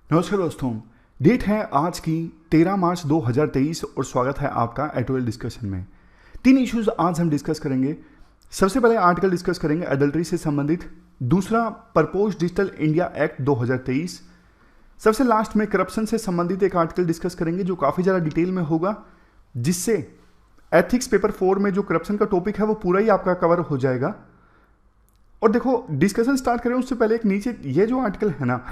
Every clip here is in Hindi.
नमस्कार दोस्तों। डेट है आज की 13 मार्च 2023 और स्वागत है आपका एटोएल डिस्कशन में। तीन इश्यूज आज हम डिस्कस करेंगे। सबसे पहले आर्टिकल डिस्कस करेंगे एडल्ट्री से संबंधित, दूसरा प्रपोज डिजिटल इंडिया एक्ट 2023, सबसे लास्ट में करप्शन से संबंधित एक आर्टिकल डिस्कस करेंगे जो काफ़ी ज़्यादा डिटेल में होगा, जिससे एथिक्स पेपर 4 में जो करप्शन का टॉपिक है वो पूरा ही आपका कवर हो जाएगा। और देखो, डिस्कशन स्टार्ट करें उससे पहले एक नीचे ये जो आर्टिकल है ना,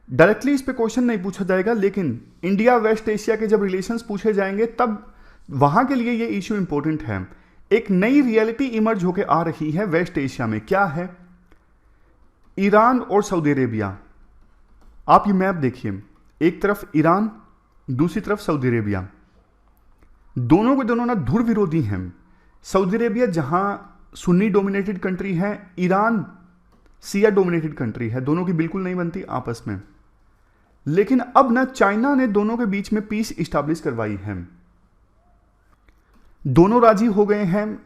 डायरेक्टली इस पे क्वेश्चन नहीं पूछा जाएगा, लेकिन इंडिया वेस्ट एशिया के जब रिलेशंस पूछे जाएंगे तब वहां के लिए ये इश्यू इंपॉर्टेंट है। एक नई रियलिटी इमर्ज होकर आ रही है वेस्ट एशिया में। क्या है? ईरान और सऊदी अरेबिया। आप ये मैप देखिए, एक तरफ ईरान, दूसरी तरफ सऊदी अरेबिया। दोनों के दोनों ना ध्रुव विरोधी हैं। सऊदी अरेबिया जहां सुन्नी डोमिनेटेड कंट्री है, ईरान शिया डोमिनेटेड कंट्री है, दोनों की बिल्कुल नहीं बनती आपस में। लेकिन अब ना चाइना ने दोनों के बीच में पीस इस्टेब्लिश करवाई है। दोनों राजी हो गए हैं,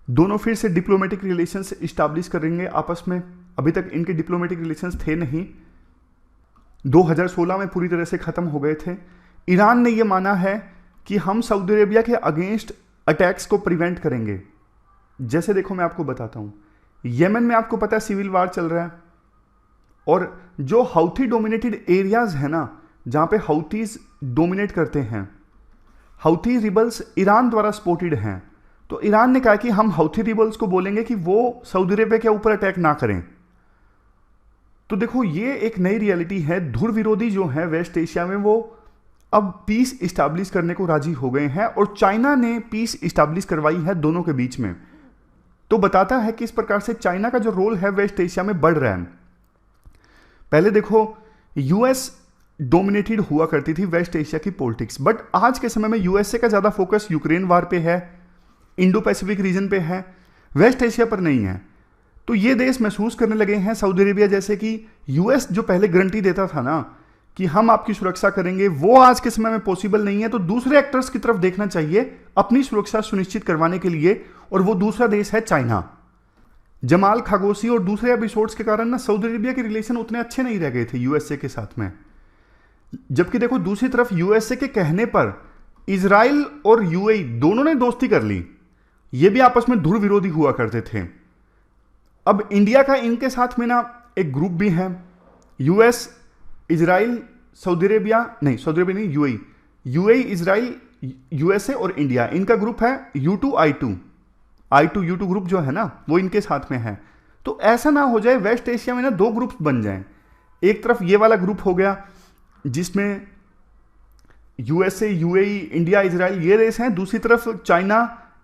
दोनों फिर से डिप्लोमेटिक रिलेशंस इस्टेब्लिश करेंगे आपस में। अभी तक इनके डिप्लोमेटिक रिलेशंस थे नहीं, 2016 में पूरी तरह से खत्म हो गए थे। ईरान ने यह माना है कि हम सऊदी अरेबिया के अगेंस्ट अटैक्स को प्रिवेंट करेंगे। जैसे देखो, मैं आपको बताता हूं, येमेन में आपको पता है सिविल वार चल रहा है, और जो हाउथी डोमिनेटेड एरियाज है ना, जहां पे हाउथीज डोमिनेट करते हैं, हाउथी रिबल्स ईरान द्वारा सपोर्टेड हैं। तो ईरान ने कहा कि हम हाउथी रिबल्स को बोलेंगे कि वो सऊदी अरेबिया के ऊपर अटैक ना करें। तो देखो, ये एक नई रियलिटी है। ध्रुव विरोधी जो है वेस्ट एशिया में, वो अब पीस इस्टेब्लिश करने को राजी हो गए हैं, और चाइना ने पीस इस्टेब्लिश करवाई है दोनों के बीच में। तो बताता है कि इस प्रकार से चाइना का जो रोल है वेस्ट एशिया में बढ़ रहा है। पहले देखो, यूएस डोमिनेटेड हुआ करती थी वेस्ट एशिया की पॉलिटिक्स, बट आज के समय में यूएसए का ज्यादा फोकस यूक्रेन वार पे है, इंडो पैसिफिक रीजन पे है, वेस्ट एशिया पर नहीं है। तो ये देश महसूस करने लगे हैं, सऊदी अरेबिया जैसे, कि यूएस जो पहले गारंटी देता था ना कि हम आपकी सुरक्षा करेंगे, वो आज के समय में पॉसिबल नहीं है। तो दूसरे एक्टर्स की तरफ देखना चाहिए अपनी सुरक्षा सुनिश्चित करवाने के लिए, और वो दूसरा देश है चाइना। जमाल खागोसी और दूसरे एपिसोड्स के कारण ना सऊदी अरेबिया के रिलेशन उतने अच्छे नहीं रह गए थे यूएसए के साथ में। जबकि देखो, दूसरी तरफ यूएसए के कहने पर इजराइल और यूएई दोनों ने दोस्ती कर ली। ये भी आपस में ध्रुव विरोधी हुआ करते थे। अब इंडिया का इनके साथ में ना एक ग्रुप भी है, यूएस, इजराइल, सऊदी अरेबिया नहीं, यूएई, इजराइल, यूएसए और इंडिया, इनका ग्रुप है U2 ग्रुप जो है ना, वो इनके साथ में है। तो ऐसा ना हो जाए वेस्ट एशिया में ना दो ग्रुप्स बन जाएं। एक तरफ ये वाला ग्रुप हो गया जिसमें यूएसए, यूएई, इंडिया, इजराइल ये देश हैं, दूसरी तरफ चाइना,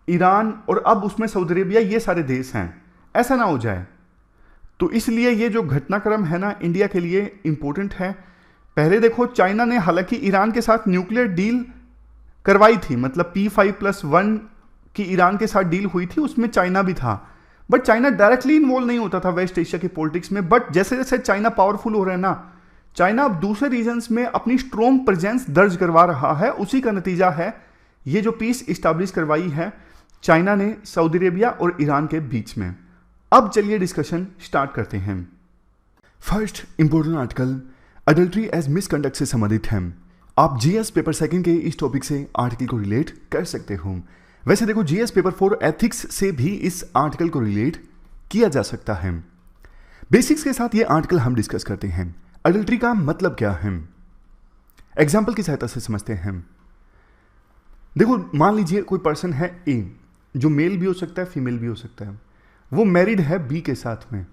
ईरान और अब उसमें सऊदी अरेबिया, ये सारे देश हैं। ऐसा ना हो जाए। तो इसलिए ये जो घटनाक्रम है ना इंडिया के लिए इंपॉर्टेंट है। पहले देखो, चाइना ने हालांकि ईरान के साथ न्यूक्लियर डील करवाई थी, मतलब P5+1 की ईरान के साथ डील हुई थी, उसमें चाइना भी था। बट चाइना डायरेक्टली इन्वॉल्व नहीं होता था वेस्ट एशिया की पॉलिटिक्स में। बट जैसे जैसे चाइना पावरफुल हो रहा है ना, चाइना अब दूसरे रीजन्स में अपनी स्ट्रॉन्ग प्रेजेंस दर्ज करवा रहा है। उसी का नतीजा है ये जो पीस इस्टेब्लिश करवाई है चाइना ने सऊदी अरेबिया और ईरान के बीच में। अब चलिए डिस्कशन स्टार्ट करते हैं। First important article adultery as misconduct से संबंधित है। आप जीएस पेपर सेकंड के इस टॉपिक से आर्टिकल को रिलेट कर सकते हो। वैसे देखो, जीएस पेपर 4 एथिक्स से भी इस आर्टिकल को रिलेट किया जा सकता है। बेसिक्स के साथ ये आर्टिकल हम डिस्कस करते हैं। अडल्ट्री का मतलब क्या है, एग्जाम्पल की सहायता से समझते हैं। देखो, मान लीजिए कोई पर्सन है ए, जो मेल भी हो सकता है, फीमेल भी हो सकता है। वो मैरिड है बी के साथ में,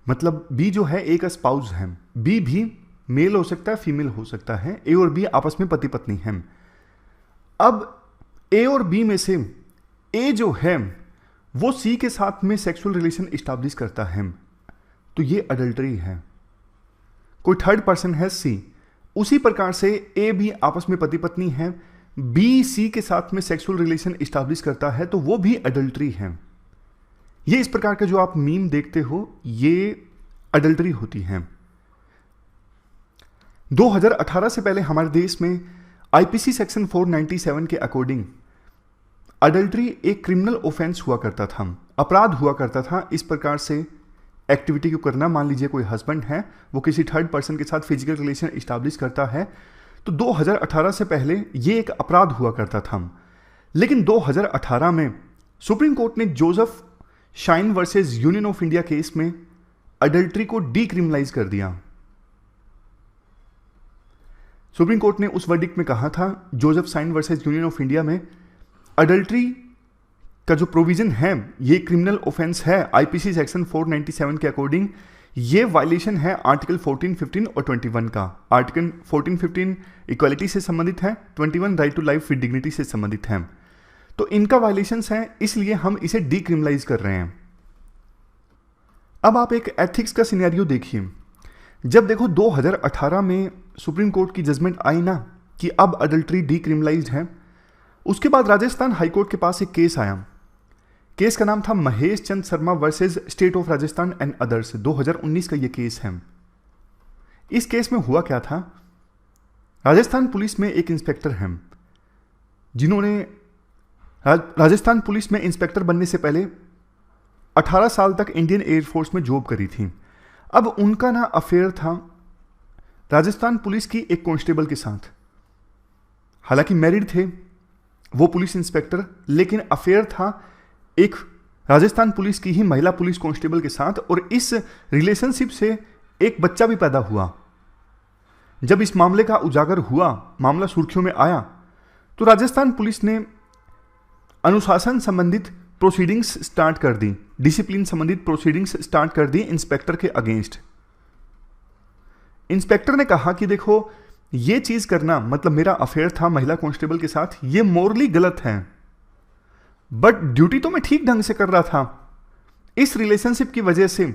मतलब बी जो है ए का स्पाउस है। बी भी मेल हो सकता है, फीमेल हो सकता है। ए और बी आपस में पति पत्नी हैं। अब ए और बी में से ए जो है वो सी के साथ में सेक्सुअल रिलेशन इस्टेब्लिश करता है, तो ये अडल्टरी है। कोई थर्ड पर्सन है सी, उसी प्रकार से ए भी आपस में पति पत्नी है, बी सी के साथ में सेक्सुअल रिलेशन इस्टेब्लिश करता है, तो वो भी अडल्टरी है। ये इस प्रकार का जो आप मीम देखते हो, ये अडल्टरी होती है। 2018 से पहले हमारे देश में आईपीसी सेक्शन 497 के अकॉर्डिंग अडल्ट्री एक क्रिमिनल ऑफेंस हुआ करता था, अपराध हुआ करता था। इस प्रकार से एक्टिविटी को करना। मान लीजिए कोई हस्बैंड है, वो किसी थर्ड पर्सन के साथ फिजिकल रिलेशन इस्टेब्लिश करता है, तो 2018 से पहले ये एक अपराध हुआ करता था। लेकिन 2018 में सुप्रीम कोर्ट ने Joseph shine versus union of India case में अडल्ट्री को डीक्रिमिनलाइज कर दिया। सुप्रीम कोर्ट ने उस वर्डिक्ट में कहा था, Joseph shine versus union of India में अडल्ट्री का जो प्रोविजन है ये क्रिमिनल ऑफेंस है। आईपीसी सेक्शन 497 के अकॉर्डिंग ये वायलेशन है आर्टिकल 14, 15 और 21 का। आर्टिकल 14, 15 इक्वालिटी से संबंधित है, 21 right to life with dignity से संबंधित है। तो इनका वायलेशंस हैं, इसलिए हम इसे डीक्रिमिनलाइज कर रहे हैं। अब आप एक एथिक्स का सिनेरियो देखिए। जब देखो 2018 में सुप्रीम कोर्ट की जजमेंट आई ना कि अब अडल्ट्री डीक्रिमिनलाइज्ड है, उसके बाद राजस्थान हाईकोर्ट के पास एक केस आया। केस का नाम था Mahesh Chand Sharma versus state of Rajasthan and others. 2019 का ये केस है। इस केस में हुआ क्या था, राजस्थान पुलिस में एक इंस्पेक्टर हैं जिन्होंने राजस्थान पुलिस में इंस्पेक्टर बनने से पहले 18 साल तक इंडियन एयरफोर्स में जॉब करी थी। अब उनका ना अफेयर था राजस्थान पुलिस की एक कांस्टेबल के साथ। हालांकि मैरिड थे वो पुलिस इंस्पेक्टर, लेकिन अफेयर था एक राजस्थान पुलिस की ही महिला पुलिस कांस्टेबल के साथ, और इस रिलेशनशिप से एक बच्चा भी पैदा हुआ। जब इस मामले का उजागर हुआ, मामला सुर्खियों में आया, तो राजस्थान पुलिस ने अनुशासन संबंधित प्रोसीडिंग्स स्टार्ट कर दी, डिसिप्लिन संबंधित प्रोसीडिंग्स स्टार्ट कर दी इंस्पेक्टर के अगेंस्ट। इंस्पेक्टर ने कहा कि देखो ये चीज करना, मतलब मेरा अफेयर था महिला कांस्टेबल के साथ, ये मोरली गलत है, बट ड्यूटी तो मैं ठीक ढंग से कर रहा था। इस रिलेशनशिप की वजह से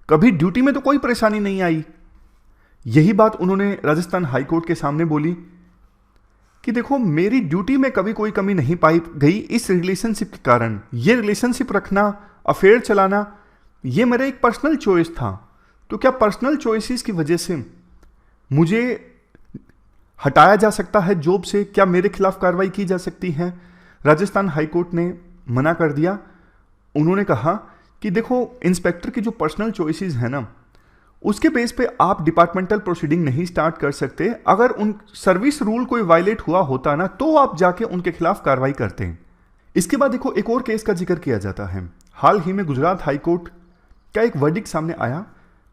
कभी ड्यूटी में तो कोई परेशानी नहीं आई। यही बात उन्होंने राजस्थान हाईकोर्ट के सामने बोली कि देखो मेरी ड्यूटी में कभी कोई कमी नहीं पाई गई इस रिलेशनशिप के कारण। ये रिलेशनशिप रखना, अफेयर चलाना, ये मेरा एक पर्सनल चॉइस था। तो क्या पर्सनल चॉइसेस की वजह से मुझे हटाया जा सकता है जॉब से? क्या मेरे खिलाफ कार्रवाई की जा सकती है? राजस्थान हाईकोर्ट ने मना कर दिया। उन्होंने कहा कि देखो इंस्पेक्टर की जो पर्सनल चॉइसेस है ना, उसके बेस पे आप डिपार्टमेंटल प्रोसीडिंग नहीं स्टार्ट कर सकते। अगर उन सर्विस रूल कोई वायलेट हुआ होता ना, तो आप जाके उनके खिलाफ कार्रवाई करते हैं। इसके बाद देखो एक और केस का जिक्र किया जाता है। हाल ही में गुजरात हाईकोर्ट का एक वर्डिक्ट सामने आया,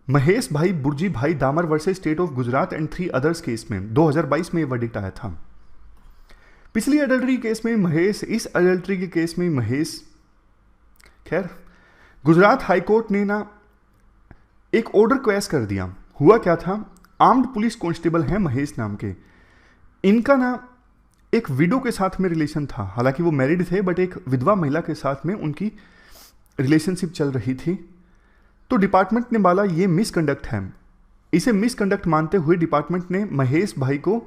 Mahesh bhai Burji bhai Damar versus state of Gujarat and 3 others case में। 2022 में ये वर्डिक्ट आया था। पिछली अडल्ट्री केस में महेश, इस अडल्ट्री के केस में महेश, खैर गुजरात हाईकोर्ट ने ना एक ऑर्डर क्वैश कर दिया। हुआ क्या था, आर्म्ड पुलिस कांस्टेबल हैं महेश नाम के, इनका ना एक विडो के साथ में रिलेशन था। हालांकि वो मैरिड थे, बट एक विधवा महिला के साथ में उनकी रिलेशनशिप चल रही थी। तो डिपार्टमेंट ने बोला ये मिसकंडक्ट है। इसे मिसकंडक्ट मानते हुए डिपार्टमेंट ने महेश भाई को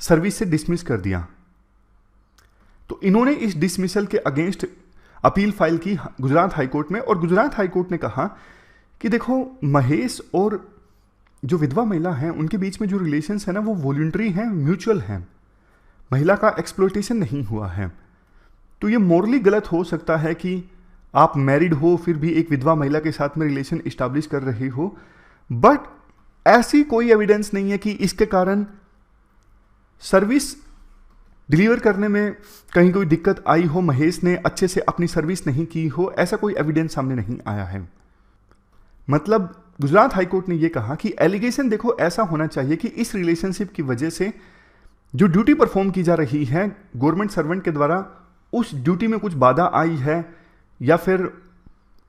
सर्विस से डिसमिस कर दिया। तो इन्होंने इस डिसमिसल के अगेंस्ट अपील फाइल की गुजरात हाईकोर्ट में, और गुजरात हाईकोर्ट ने कहा कि देखो महेश और जो विधवा महिला है उनके बीच में जो रिलेशंस है ना, वो वॉलंटरी हैं, म्यूचुअल हैं, महिला का एक्सप्लॉयटेशन नहीं हुआ है। तो ये मोरली गलत हो सकता है कि आप मैरिड हो फिर भी एक विधवा महिला के साथ में रिलेशन इस्टेब्लिश कर रहे हो, बट ऐसी कोई एविडेंस नहीं है कि इसके कारण सर्विस डिलीवर करने में कहीं कोई दिक्कत आई हो, महेश ने अच्छे से अपनी सर्विस नहीं की हो, ऐसा कोई एविडेंस सामने नहीं आया है। मतलब गुजरात हाईकोर्ट ने यह कहा कि एलिगेशन देखो ऐसा होना चाहिए कि इस रिलेशनशिप की वजह से जो ड्यूटी परफॉर्म की जा रही है गवर्नमेंट सर्वेंट के द्वारा, उस ड्यूटी में कुछ बाधा आई है या फिर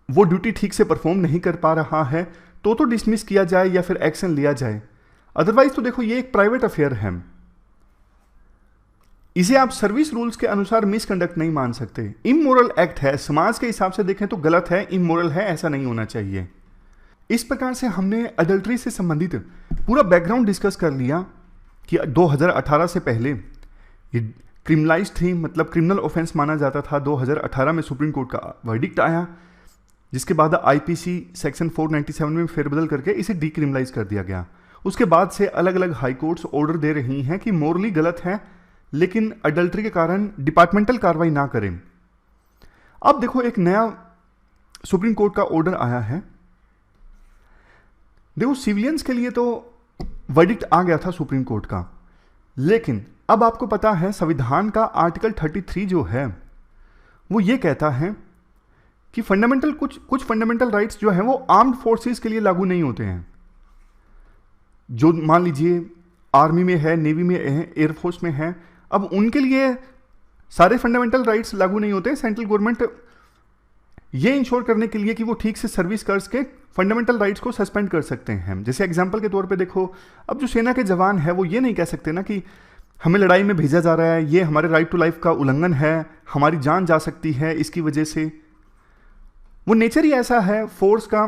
वो ड्यूटी ठीक से परफॉर्म नहीं कर पा रहा है, तो डिसमिस किया जाए या फिर एक्शन लिया जाए। अदरवाइज तो देखो ये एक प्राइवेट अफेयर है, इसे आप सर्विस रूल्स के अनुसार मिसकंडक्ट नहीं मान सकते। इमोरल एक्ट है, समाज के हिसाब से देखें तो गलत है, इमोरल है, ऐसा नहीं होना चाहिए। इस प्रकार से हमने अडल्ट्री से संबंधित पूरा बैकग्राउंड डिस्कस कर लिया कि 2018 से पहले ये क्रिमिनलाइज थी, मतलब क्रिमिनल ऑफेंस माना जाता था। 2018 में सुप्रीम कोर्ट का वर्डिक्ट आया, जिसके बाद आईपीसी सेक्शन 497 में फेरबदल करके इसे डीक्रिमिनलाइज कर दिया गया। उसके बाद से अलग अलग हाई कोर्ट्स ऑर्डर दे रही हैं कि मोरली गलत है, लेकिन अडल्ट्री के कारण डिपार्टमेंटल कार्रवाई ना करें। अब देखो एक नया सुप्रीम कोर्ट का ऑर्डर आया है देखो सिविलियंस के लिए तो वर्डिक्ट आ गया था सुप्रीम कोर्ट का, लेकिन अब आपको पता है संविधान का आर्टिकल 33 जो है वो ये कहता है कि फंडामेंटल कुछ फंडामेंटल राइट्स जो हैं वो आर्म्ड फोर्सेस के लिए लागू नहीं होते हैं। जो मान लीजिए आर्मी में है, नेवी में है, एयरफोर्स में है, अब उनके लिए सारे फंडामेंटल राइट्स लागू नहीं होते। सेंट्रल गवर्नमेंट ये इंश्योर करने के लिए कि वो ठीक से सर्विस करके फंडामेंटल राइट्स को सस्पेंड कर सकते हैं। जैसे एग्जांपल के तौर पे देखो, अब जो सेना के जवान है वो ये नहीं कह सकते ना कि हमें लड़ाई में भेजा जा रहा है, ये हमारे राइट टू लाइफ का उल्लंघन है, हमारी जान जा सकती है इसकी वजह से। वो नेचर ही ऐसा है फोर्स का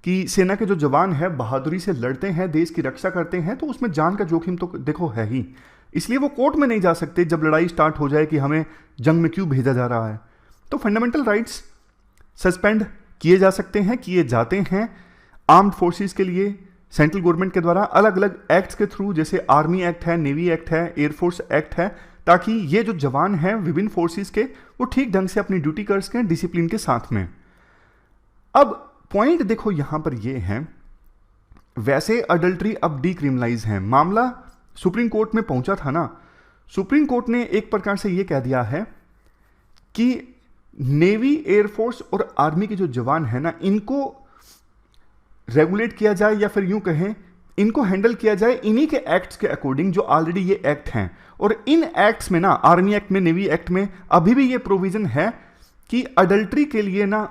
कि सेना के जो जवान है बहादुरी से लड़ते हैं, देश की रक्षा करते हैं, तो उसमें जान का जोखिम तो देखो है ही। इसलिए वो कोर्ट में नहीं जा सकते जब लड़ाई स्टार्ट हो जाए कि हमें जंग में क्यों भेजा जा रहा है। तो फंडामेंटल राइट्स सस्पेंड किए जा सकते हैं, किए जाते हैं आर्म्ड फोर्सेस के लिए सेंट्रल गवर्नमेंट के द्वारा अलग अलग एक्ट्स के थ्रू, जैसे आर्मी एक्ट है, नेवी एक्ट है, एयरफोर्स एक्ट है, ताकि ये जो जवान हैं विभिन्न फोर्सेस के वो ठीक ढंग से अपनी ड्यूटी कर सकें डिसिप्लिन के साथ में। अब पॉइंट देखो यहां पर ये है, वैसे अडल्ट्री अब डीक्रिमिनलाइज है। मामला सुप्रीम कोर्ट में पहुंचा था ना, सुप्रीम कोर्ट ने एक प्रकार से यह कह दिया है कि नेवी, एयरफोर्स और आर्मी के जो जवान है ना, इनको रेगुलेट किया जाए या फिर यूं कहें इनको हैंडल किया जाए इन्हीं के एक्ट्स के अकॉर्डिंग जो ऑलरेडी ये एक्ट हैं। और इन एक्ट्स में ना, आर्मी एक्ट में, नेवी एक्ट में अभी भी ये प्रोविजन है कि अडल्ट्री के लिए ना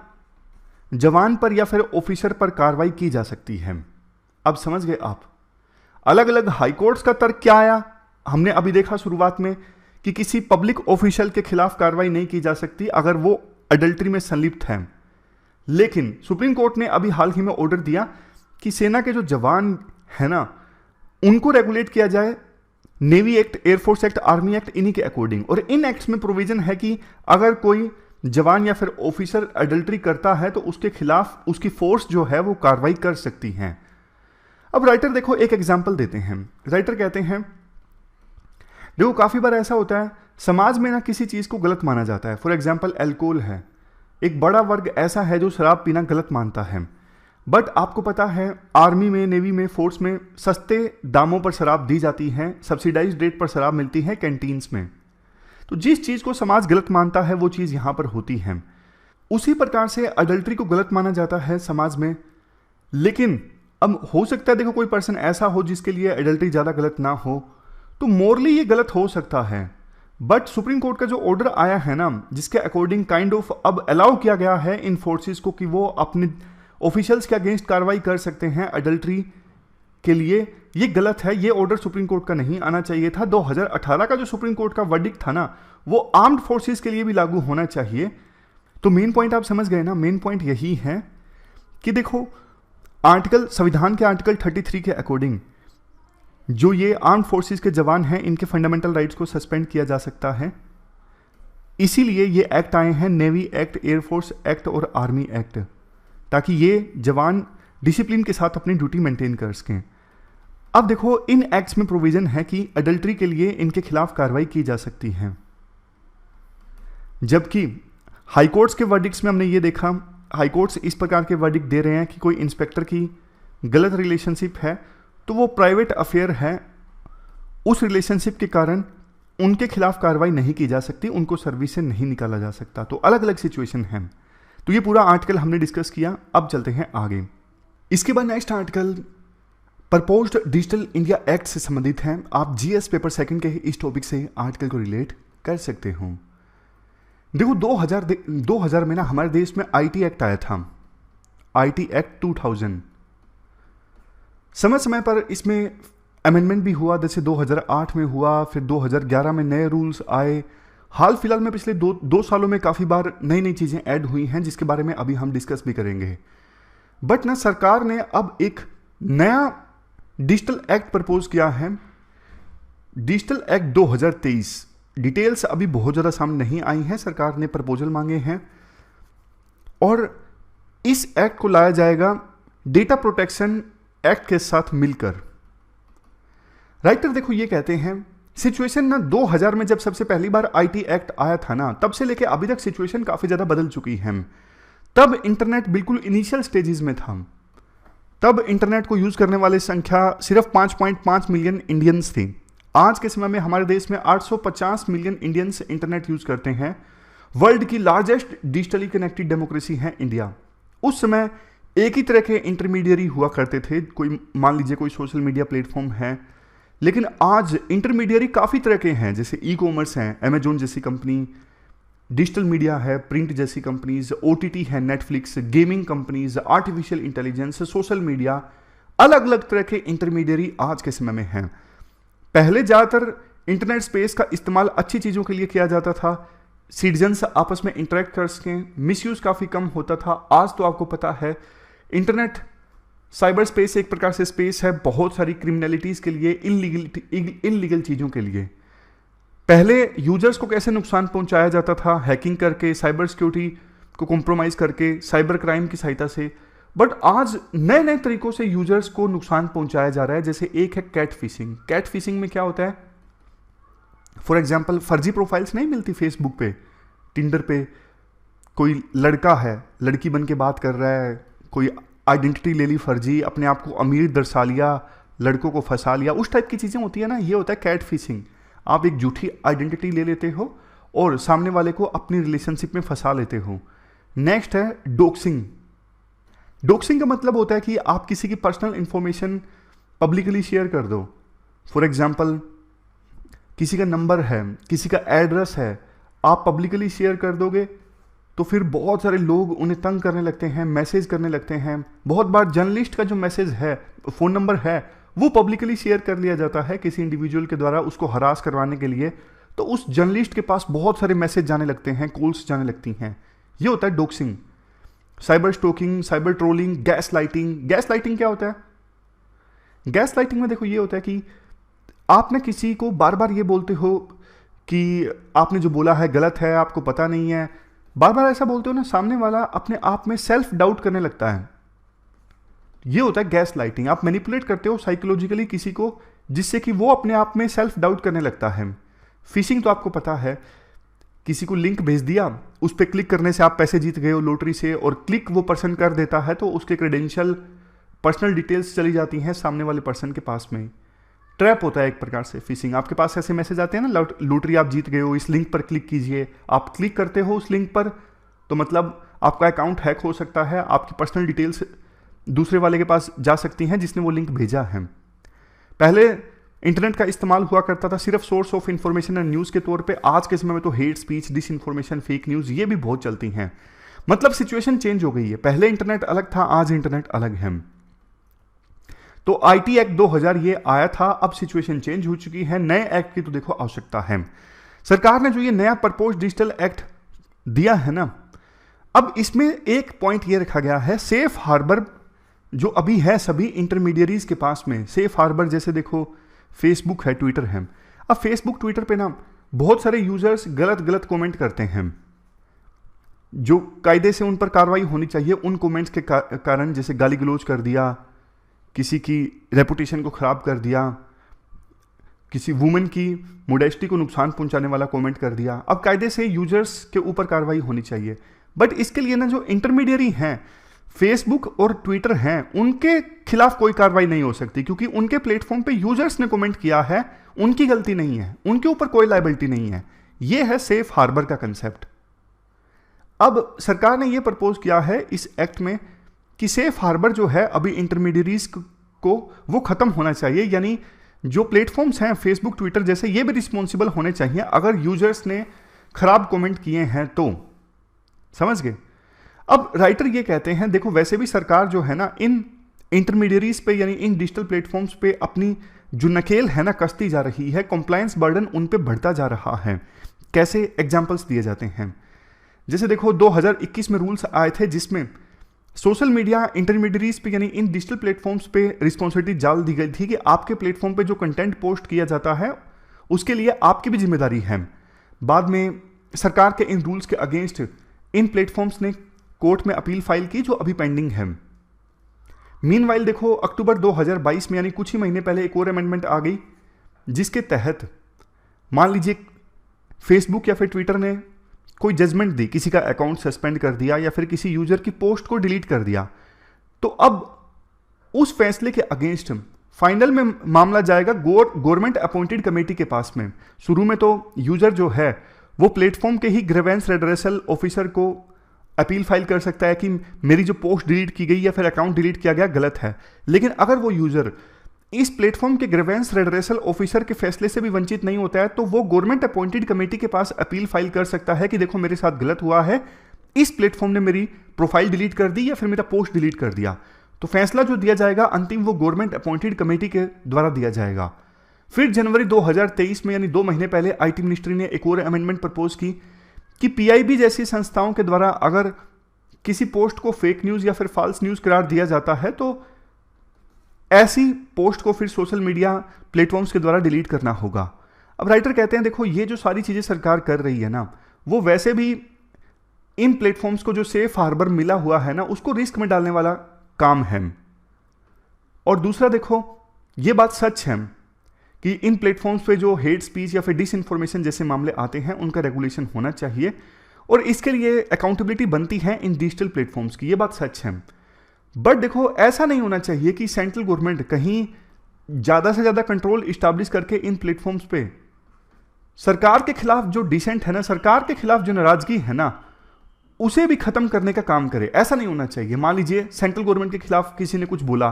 जवान पर या फिर ऑफिसर पर कार्रवाई की जा सकती है। अब समझ गए आप? अलग अलग हाई कोर्ट्स का तर्क क्या आया, हमने अभी देखा शुरुआत में कि किसी पब्लिक ऑफिशियल के खिलाफ कार्रवाई नहीं की जा सकती अगर वो अडल्ट्री में संलिप्त है। लेकिन सुप्रीम कोर्ट ने अभी हाल ही में ऑर्डर दिया कि सेना के जो जवान है ना, उनको रेगुलेट किया जाए navy act, air force act, army act, इन्हीं के अकॉर्डिंग। और इन एक्ट्स में प्रोविजन है कि अगर कोई जवान या फिर ऑफिसर अडल्ट्री करता है तो उसके खिलाफ उसकी फोर्स जो है वो कार्रवाई कर सकती है। अब राइटर देखो एक एग्जाम्पल देते हैं। राइटर कहते हैं देखो काफी बार ऐसा होता है समाज में ना किसी चीज को गलत माना जाता है। फॉर एग्जाम्पल अल्कोहल है, एक बड़ा वर्ग ऐसा है जो शराब पीना गलत मानता है, बट आपको पता है आर्मी में, नेवी में, फोर्स में सस्ते दामों पर शराब दी जाती है, सब्सिडाइज्ड रेट पर शराब मिलती है कैंटीन्स में। तो जिस चीज को समाज गलत मानता है वो चीज यहां पर होती है। उसी प्रकार से अडल्ट्री को गलत माना जाता है समाज में। लेकिन अब हो सकता है देखो कोई पर्सन ऐसा हो जिसके लिए एडल्ट्री ज़्यादा गलत ना हो, तो मोरली ये गलत हो सकता है। बट सुप्रीम कोर्ट का जो ऑर्डर आया है ना, जिसके अकॉर्डिंग काइंड ऑफ अब अलाउ किया गया है इन फोर्सेस को कि वो अपने ऑफिशियल्स के अगेंस्ट कार्रवाई कर सकते हैं अडल्ट्री के लिए, ये गलत है। ये ऑर्डर सुप्रीम कोर्ट का नहीं आना चाहिए था। 2018 का जो सुप्रीम कोर्ट का वर्डिक्ट था ना, वो आर्म्ड फोर्सेस के लिए भी लागू होना चाहिए। तो मेन पॉइंट आप समझ गए ना, मेन पॉइंट यही है कि देखो संविधान के आर्टिकल 33 के अकॉर्डिंग जो ये आर्म्ड फोर्सेस के जवान हैं इनके फंडामेंटल राइट्स को सस्पेंड किया जा सकता है। इसीलिए ये एक्ट आए हैं, नेवी एक्ट, एयरफोर्स एक्ट और आर्मी एक्ट, ताकि ये जवान डिसिप्लिन के साथ अपनी ड्यूटी मेंटेन कर सकें। अब देखो इन एक्ट्स में प्रोविजन है कि अडल्ट्री के लिए इनके खिलाफ कार्रवाई की जा सकती है। जबकि हाईकोर्ट्स के वर्डिक्ट्स में हमने ये देखा, हाईकोर्ट्स इस प्रकार के वर्डिक्ट दे रहे हैं कि कोई इंस्पेक्टर की गलत रिलेशनशिप है तो वो प्राइवेट अफेयर है, उस रिलेशनशिप के कारण उनके खिलाफ कार्रवाई नहीं की जा सकती, उनको सर्विस से नहीं निकाला जा सकता। तो अलग अलग सिचुएशन है। तो ये पूरा आर्टिकल हमने डिस्कस किया। अब चलते हैं आगे। इसके बाद next article proposed digital India act से संबंधित है। आप जीएस पेपर सेकंड के इस टॉपिक से आर्टिकल को रिलेट कर सकते हो। देखो 2000 में ना हमारे देश में आईटी एक्ट आया था, आईटी एक्ट 2000। समय समय पर इसमें अमेंडमेंट भी हुआ, जैसे 2008 में हुआ, फिर 2011 में नए रूल्स आए। हाल फिलहाल में पिछले दो सालों में काफ़ी बार नई नई चीज़ें ऐड हुई हैं, जिसके बारे में अभी हम डिस्कस भी करेंगे। बट ना सरकार ने अब एक नया डिजिटल एक्ट प्रपोज किया है, डिजिटल एक्ट 2023। डिटेल्स अभी बहुत ज़्यादा सामने नहीं आई हैं, सरकार ने प्रपोजल मांगे हैं और इस एक्ट को लाया जाएगा डेटा प्रोटेक्शन एक्ट के साथ मिलकर। राइटर देखो ये कहते हैं सिचुएशन ना 2000 में जब सबसे पहली बार आईटी एक्ट आया था ना, तब से लेके अभी तक सिचुएशन काफ़ी ज़्यादा बदल चुकी है। तब इंटरनेट बिल्कुल इनिशियल स्टेजेस में था, तब इंटरनेट को यूज करने वाली संख्या सिर्फ 5.5 मिलियन इंडियंस थी। आज के समय में हमारे देश में 850 मिलियन इंडियंस इंटरनेट यूज करते हैं। वर्ल्ड की लार्जेस्ट डिजिटली कनेक्टेड डेमोक्रेसी है इंडिया। उस समय एक ही तरह के इंटरमीडियरी हुआ करते थे, कोई मान लीजिए कोई सोशल मीडिया प्लेटफॉर्म है, लेकिन आज इंटरमीडियरी काफ़ी तरह के हैं, जैसे ई कॉमर्स हैं, अमेजोन जैसी कंपनी, डिजिटल मीडिया है, प्रिंट जैसी कंपनीज, ओटीटी है, Netflix, gaming companies, artificial intelligence, social media, अलग अलग तरह के इंटरमीडियरी आज के समय में हैं। पहले ज़्यादातर इंटरनेट स्पेस का इस्तेमाल अच्छी चीज़ों के लिए किया जाता था, सिटीजन्स आपस में इंटरेक्ट कर सकें, मिसयूज़ काफ़ी कम होता था। आज तो आपको पता है इंटरनेट साइबर स्पेस एक प्रकार से स्पेस है बहुत सारी क्रिमिनलिटीज़ के लिए, इनलीगल चीज़ों के लिए। पहले यूजर्स को कैसे नुकसान पहुंचाया जाता था, हैकिंग करके, साइबर सिक्योरिटी को कॉम्प्रोमाइज़ करके, साइबर क्राइम की सहायता से, बट आज नए नए तरीकों से यूजर्स को नुकसान पहुंचाया जा रहा है। जैसे एक है कैट फिशिंग। कैट फिशिंग में क्या होता है, फॉर एग्जाम्पल फर्जी प्रोफाइल्स नहीं मिलती फेसबुक पे, टिंडर पे, कोई लड़का है लड़की बन के बात कर रहा है, कोई आइडेंटिटी ले ली फर्जी, अपने आप को अमीर दर्शा लिया, लड़कों को फंसा लिया, उस टाइप की चीज़ें होती है ना, ये होता है कैट फिशिंग। आप एक झूठी आइडेंटिटी ले लेते हो और सामने वाले को अपनी रिलेशनशिप में फंसा लेते हो। नेक्स्ट है डोक्सिंग। डोक्सिंग का मतलब होता है कि आप किसी की पर्सनल इंफॉर्मेशन पब्लिकली शेयर कर दो। फॉर एग्जाम्पल किसी का नंबर है, किसी का एड्रेस है, आप पब्लिकली शेयर कर दोगे तो फिर बहुत सारे लोग उन्हें तंग करने लगते हैं, मैसेज करने लगते हैं। बहुत बार जर्नलिस्ट का जो मैसेज है, फ़ोन नंबर है, वो पब्लिकली शेयर कर लिया जाता है किसी इंडिविजुअल के द्वारा उसको हरास करवाने के लिए, तो उस जर्नलिस्ट के पास बहुत सारे मैसेज जाने लगते हैं, कॉल्स जाने लगती हैं। ये होता है doxing. Cyber stalking, cyber trolling, gaslighting. Gaslighting क्या होता है? गैस लाइटिंग में देखो ये होता है कि आप ना किसी को बार बार ये बोलते हो कि आपने जो बोला है गलत है, आपको पता नहीं है, बार बार ऐसा बोलते हो ना, सामने वाला अपने आप में सेल्फ डाउट करने लगता है। ये होता है गैस लाइटिंग। आप मैनिपुलेट करते हो साइकोलॉजिकली किसी को, जिससे कि वो अपने आप में सेल्फ डाउट करने लगता है। फिशिंग तो आपको पता है, किसी को लिंक भेज दिया, उस पर क्लिक करने से आप पैसे जीत गए हो लॉटरी से, और क्लिक वो पर्सन कर देता है तो उसके क्रेडेंशियल, पर्सनल डिटेल्स चली जाती हैं सामने वाले पर्सन के पास में। ट्रैप होता है एक प्रकार से फिशिंग। आपके पास ऐसे मैसेज आते हैं ना, लॉटरी आप जीत गए हो, इस लिंक पर क्लिक कीजिए। आप क्लिक करते हो उस लिंक पर तो मतलब आपका अकाउंट हैक हो सकता है, आपकी पर्सनल डिटेल्स दूसरे वाले के पास जा सकती हैं जिसने वो लिंक भेजा है। पहले इंटरनेट का इस्तेमाल हुआ करता था सिर्फ source of information and news के तौर पे। आज के समय में तो hate speech, disinformation, fake news ये भी बहुत चलती हैं। मतलब सिचुएशन चेंज हो गई है। पहले इंटरनेट अलग था, आज इंटरनेट अलग है। तो आईटी एक्ट 2000 ये आया था, अब सिचुएशन चेंज हो चुकी है। नए एक्ट की तो देखो आवश्यकता है। सरकार ने जो ये नया प्रपोज डिजिटल एक्ट दिया है ना, अब इसमें एक पॉइंट ये रखा गया है, सेफ हार्बर जो अभी है सभी इंटरमीडियरीज के पास में। सेफ हार्बर जैसे देखो फेसबुक है, ट्विटर है। अब फेसबुक, ट्विटर पे ना बहुत सारे यूजर्स गलत गलत कमेंट करते हैं, जो कायदे से उन पर कार्रवाई होनी चाहिए। उन कमेंट्स के कारण जैसे गाली गलौज कर दिया, किसी की रेपुटेशन को खराब कर दिया, किसी वुमेन की मोडेस्टी को नुकसान पहुंचाने वाला कमेंट कर दिया। अब कायदे से यूजर्स के ऊपर कार्रवाई होनी चाहिए, बट इसके लिए ना जो इंटरमीडियरी हैं, फेसबुक और ट्विटर हैं, उनके खिलाफ कोई कार्रवाई नहीं हो सकती, क्योंकि उनके प्लेटफॉर्म पे यूजर्स ने कमेंट किया है, उनकी गलती नहीं है, उनके ऊपर कोई लायबिलिटी नहीं है। यह है सेफ हार्बर का कंसेप्ट। अब सरकार ने यह प्रपोज किया है इस एक्ट में कि सेफ हार्बर जो है अभी इंटरमीडियरीज को वो खत्म होना चाहिए, यानी जो प्लेटफॉर्म्स हैं फेसबुक, ट्विटर जैसे, ये भी रिस्पॉन्सिबल होने चाहिए अगर यूजर्स ने खराब कमेंट किए हैं तो। समझ गए? अब राइटर ये कहते हैं, देखो वैसे भी सरकार जो है ना इन इंटरमीडियरीज पे यानी इन डिजिटल प्लेटफॉर्म्स पे अपनी जो नकेल है ना कसती जा रही है, कंप्लायंस बर्डन उन पे बढ़ता जा रहा है। कैसे? एग्जांपल्स दिए जाते हैं। जैसे देखो 2021 में रूल्स आए थे जिसमें सोशल मीडिया इंटरमीडियरीज पे यानी इन डिजिटल प्लेटफॉर्म्स पे रिस्पॉन्सिबिलिटी डाल दी गई थी कि आपके प्लेटफॉर्म पे जो कंटेंट पोस्ट किया जाता है उसके लिए आपकी भी जिम्मेदारी है। बाद में सरकार के इन रूल्स के अगेंस्ट इन प्लेटफॉर्म्स ने कोर्ट में अपील फाइल की, जो अभी पेंडिंग है। मीनवाइल देखो अक्टूबर 2022 में यानी कुछ ही महीने पहले एक और अमेंडमेंट आ गई, जिसके तहत मान लीजिए फेसबुक या फिर ट्विटर ने कोई जजमेंट दी, किसी का अकाउंट सस्पेंड कर दिया या फिर किसी यूजर की पोस्ट को डिलीट कर दिया, तो अब उस फैसले के अगेंस्ट फाइनल में मामला जाएगा गवर्नमेंट अपॉइंटेड कमेटी के पास में। शुरू में तो यूजर जो है वो प्लेटफॉर्म के ही ग्रीवेंस रेड्रेसल ऑफिसर को अपील फाइल कर सकता है कि मेरी जो पोस्ट डिलीट की गई या फिर अकाउंट डिलीट किया गया गलत है। लेकिन अगर वो यूजर इस प्लेटफॉर्म के ग्रीवेंस रेड्रेसल ऑफिसर के फैसले से भी वंचित नहीं होता है तो वो गवर्नमेंट अपॉइंटेड कमेटी के पास अपील फाइल कर सकता है कि देखो मेरे साथ गलत हुआ है, इस प्लेटफॉर्म ने मेरी प्रोफाइल डिलीट कर दी या फिर मेरा पोस्ट डिलीट कर दिया। तो फैसला जो दिया जाएगा अंतिम वो गवर्नमेंट अपॉइंटेड कमेटी के द्वारा दिया जाएगा। फिर जनवरी 2023 में यानी 2 महीने पहले आईटी मिनिस्ट्री ने एक और अमेंडमेंट प्रपोज की कि पीआईबी जैसी संस्थाओं के द्वारा अगर किसी पोस्ट को फेक न्यूज या फिर फॉल्स न्यूज करार दिया जाता है तो ऐसी पोस्ट को फिर सोशल मीडिया प्लेटफॉर्म्स के द्वारा डिलीट करना होगा। अब राइटर कहते हैं देखो ये जो सारी चीजें सरकार कर रही है ना, वो वैसे भी इन प्लेटफॉर्म्स को जो सेफ हार्बर मिला हुआ है ना उसको रिस्क में डालने वाला काम है। और दूसरा देखो ये बात सच है कि इन प्लेटफॉर्म्स पे जो हेट स्पीच या फिर डिसइंफॉर्मेशन जैसे मामले आते हैं उनका रेगुलेशन होना चाहिए और इसके लिए अकाउंटेबिलिटी बनती है इन डिजिटल प्लेटफॉर्म्स की, ये बात सच है। बट देखो ऐसा नहीं होना चाहिए कि सेंट्रल गवर्नमेंट कहीं ज्यादा से ज्यादा कंट्रोल इस्टेब्लिश करके इन प्लेटफॉर्म्स पे सरकार के खिलाफ जो डिसेंट है ना, सरकार के खिलाफ जो नाराजगी है ना, उसे भी खत्म करने का काम करे। ऐसा नहीं होना चाहिए। मान लीजिए सेंट्रल गवर्नमेंट के खिलाफ किसी ने कुछ बोला,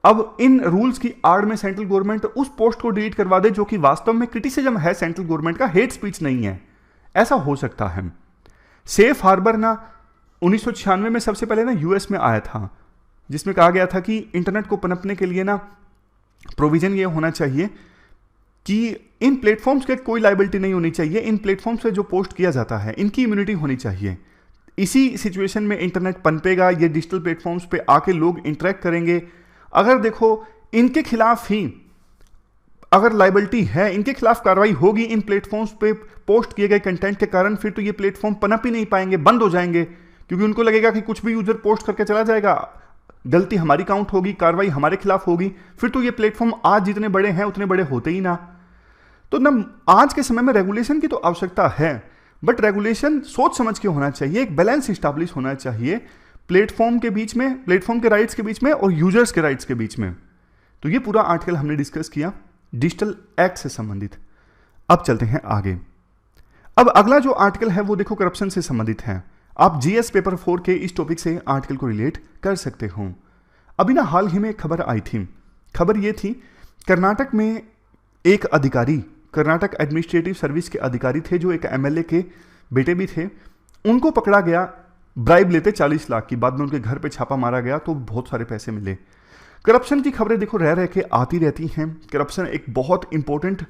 अब इन रूल्स की आड़ में सेंट्रल गवर्नमेंट उस पोस्ट को डिलीट करवा दे जो कि वास्तव में क्रिटिसिज्म है सेंट्रल गवर्नमेंट का, हेट स्पीच नहीं है। ऐसा हो सकता है। सेफ हार्बर ना 1996 में सबसे पहले ना यूएस में आया था, जिसमें कहा गया था कि इंटरनेट को पनपने के लिए ना प्रोविजन ये होना चाहिए कि इन प्लेटफॉर्म्स के कोई लायबिलिटी नहीं होनी चाहिए, इन प्लेटफॉर्म्स से जो पोस्ट किया जाता है इनकी इम्यूनिटी होनी चाहिए। इसी सिचुएशन में इंटरनेट पनपेगा, ये डिजिटल प्लेटफॉर्म्स पे आके लोग इंटरेक्ट करेंगे। अगर देखो इनके खिलाफ ही अगर लायबिलिटी है, इनके खिलाफ कार्रवाई होगी इन प्लेटफॉर्म्स पे पोस्ट किए गए कंटेंट के कारण, फिर तो ये प्लेटफॉर्म पनप ही नहीं पाएंगे, बंद हो जाएंगे, क्योंकि उनको लगेगा कि कुछ भी यूजर पोस्ट करके चला जाएगा, गलती हमारी काउंट होगी, कार्रवाई हमारे खिलाफ होगी, फिर तो ये प्लेटफॉर्म आज जितने बड़े हैं उतने बड़े होते ही ना। तो ना आज के समय में रेगुलेशन की तो आवश्यकता है, बट रेगुलेशन सोच समझ के होना चाहिए, एक बैलेंस इस्टेब्लिश होना चाहिए प्लेटफॉर्म के बीच में, प्लेटफॉर्म के राइट्स के बीच में और यूजर्स के राइट्स के बीच में। तो ये पूरा आर्टिकल हमने डिस्कस किया डिजिटल एक्ट से संबंधित। अब चलते हैं आगे। अब अगला जो आर्टिकल है वो देखो करप्शन से संबंधित है। आप जीएस पेपर 4 के इस टॉपिक से आर्टिकल को रिलेट कर सकते हो। अभी ना हाल ही में एक खबर आई थी। खबर ये थी कर्नाटक में एक अधिकारी, कर्नाटक एडमिनिस्ट्रेटिव सर्विस के अधिकारी थे जो एक एमएलए के बेटे भी थे, उनको पकड़ा गया ब्राइब लेते 40 लाख की। बाद में उनके घर पे छापा मारा गया तो बहुत सारे पैसे मिले। करप्शन की खबरें देखो रह के आती रहती हैं। करप्शन एक बहुत इंपॉर्टेंट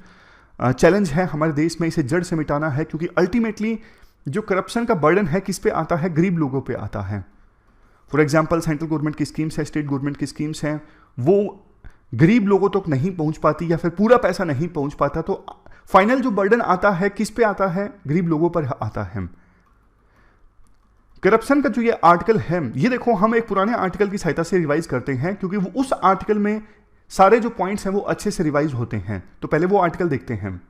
चैलेंज है हमारे देश में, इसे जड़ से मिटाना है, क्योंकि अल्टीमेटली जो करप्शन का बर्डन है किस पे आता है, गरीब लोगों पे आता है। फॉर एग्जांपल सेंट्रल गवर्नमेंट की स्कीम्स है, स्टेट गवर्नमेंट की स्कीम्स हैं, वो गरीब लोगों तक नहीं पहुंच पाती या फिर पूरा पैसा नहीं पहुंच पाता, तो फाइनल जो बर्डन आता है किस पे आता है, गरीब लोगों पर आता है। करप्शन का जो ये आर्टिकल है, ये देखो हम एक पुराने आर्टिकल की सहायता से रिवाइज करते हैं, क्योंकि वो उस आर्टिकल में सारे जो पॉइंट्स हैं वो अच्छे से रिवाइज होते हैं। तो पहले वो आर्टिकल देखते हैं।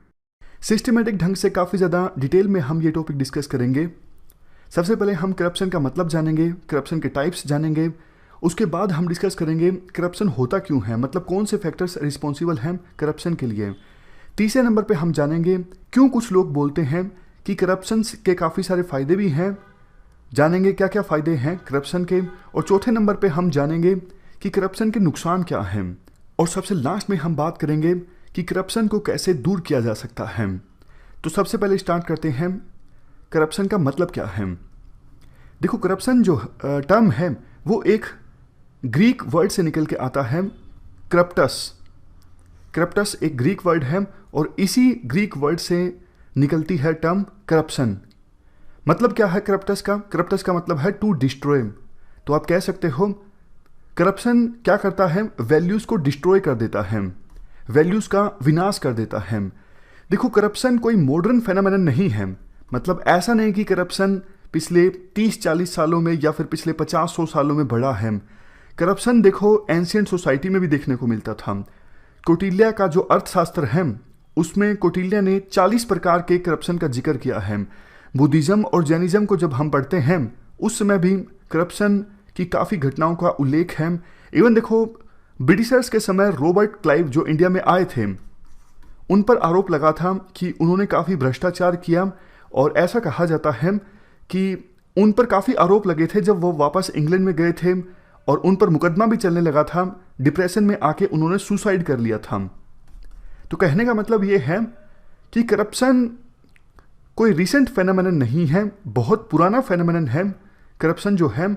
सिस्टमेटिक ढंग से काफ़ी ज़्यादा डिटेल में हम ये टॉपिक डिस्कस करेंगे। सबसे पहले हम करप्शन का मतलब जानेंगे, करप्शन के टाइप्स जानेंगे, उसके बाद हम डिस्कस करेंगे करप्शन होता क्यों है, मतलब कौन से फैक्टर्स रिस्पॉन्सिबल हैं करप्शन के लिए। तीसरे नंबर पे हम जानेंगे क्यों कुछ लोग बोलते हैं कि करप्शन के काफ़ी सारे फ़ायदे भी हैं, जानेंगे क्या क्या फ़ायदे हैं करप्शन के। और चौथे नंबर पे हम जानेंगे कि करप्शन के नुकसान क्या हैं। और सबसे लास्ट में हम बात करेंगे कि करप्शन को कैसे दूर किया जा सकता है। तो सबसे पहले स्टार्ट करते हैं, करप्शन का मतलब क्या है। देखो करप्शन जो टर्म है वो एक ग्रीक वर्ड से निकल के आता है, करप्टस। करप्टस एक ग्रीक वर्ड है और इसी ग्रीक वर्ड से निकलती है टर्म करप्शन। मतलब क्या है करप्टस का? करप्टस का मतलब है टू डिस्ट्रॉय। तो आप कह सकते हो करप्शन क्या करता है, वैल्यूज़ को डिस्ट्रॉय कर देता है, वैल्यूज़ का विनाश कर देता है। देखो करप्शन कोई मॉडर्न फेनोमेनन नहीं है, मतलब ऐसा नहीं कि करप्शन पिछले 30-40 सालों में या फिर पिछले 50-100 सालों में बढ़ा है। करप्शन देखो एंशिएंट सोसाइटी में भी देखने को मिलता था। कौटिल्य का जो अर्थशास्त्र है उसमें कौटिल्य ने 40 प्रकार के करप्शन का जिक्र किया है। बुद्धिज्म और जैनिज्म को जब हम पढ़ते हैं उस समय भी करप्शन की काफ़ी घटनाओं का उल्लेख है। इवन देखो ब्रिटिशर्स के समय रॉबर्ट क्लाइव जो इंडिया में आए थे, उन पर आरोप लगा था कि उन्होंने काफ़ी भ्रष्टाचार किया, और ऐसा कहा जाता है कि उन पर काफ़ी आरोप लगे थे जब वो वापस इंग्लैंड में गए थे, और उन पर मुकदमा भी चलने लगा था। डिप्रेशन में आके उन्होंने सुसाइड कर लिया था। तो कहने का मतलब ये है कि करप्शन कोई रिसेंट फेनोमेनन नहीं है, बहुत पुराना फेनोमेनन है करप्शन जो है।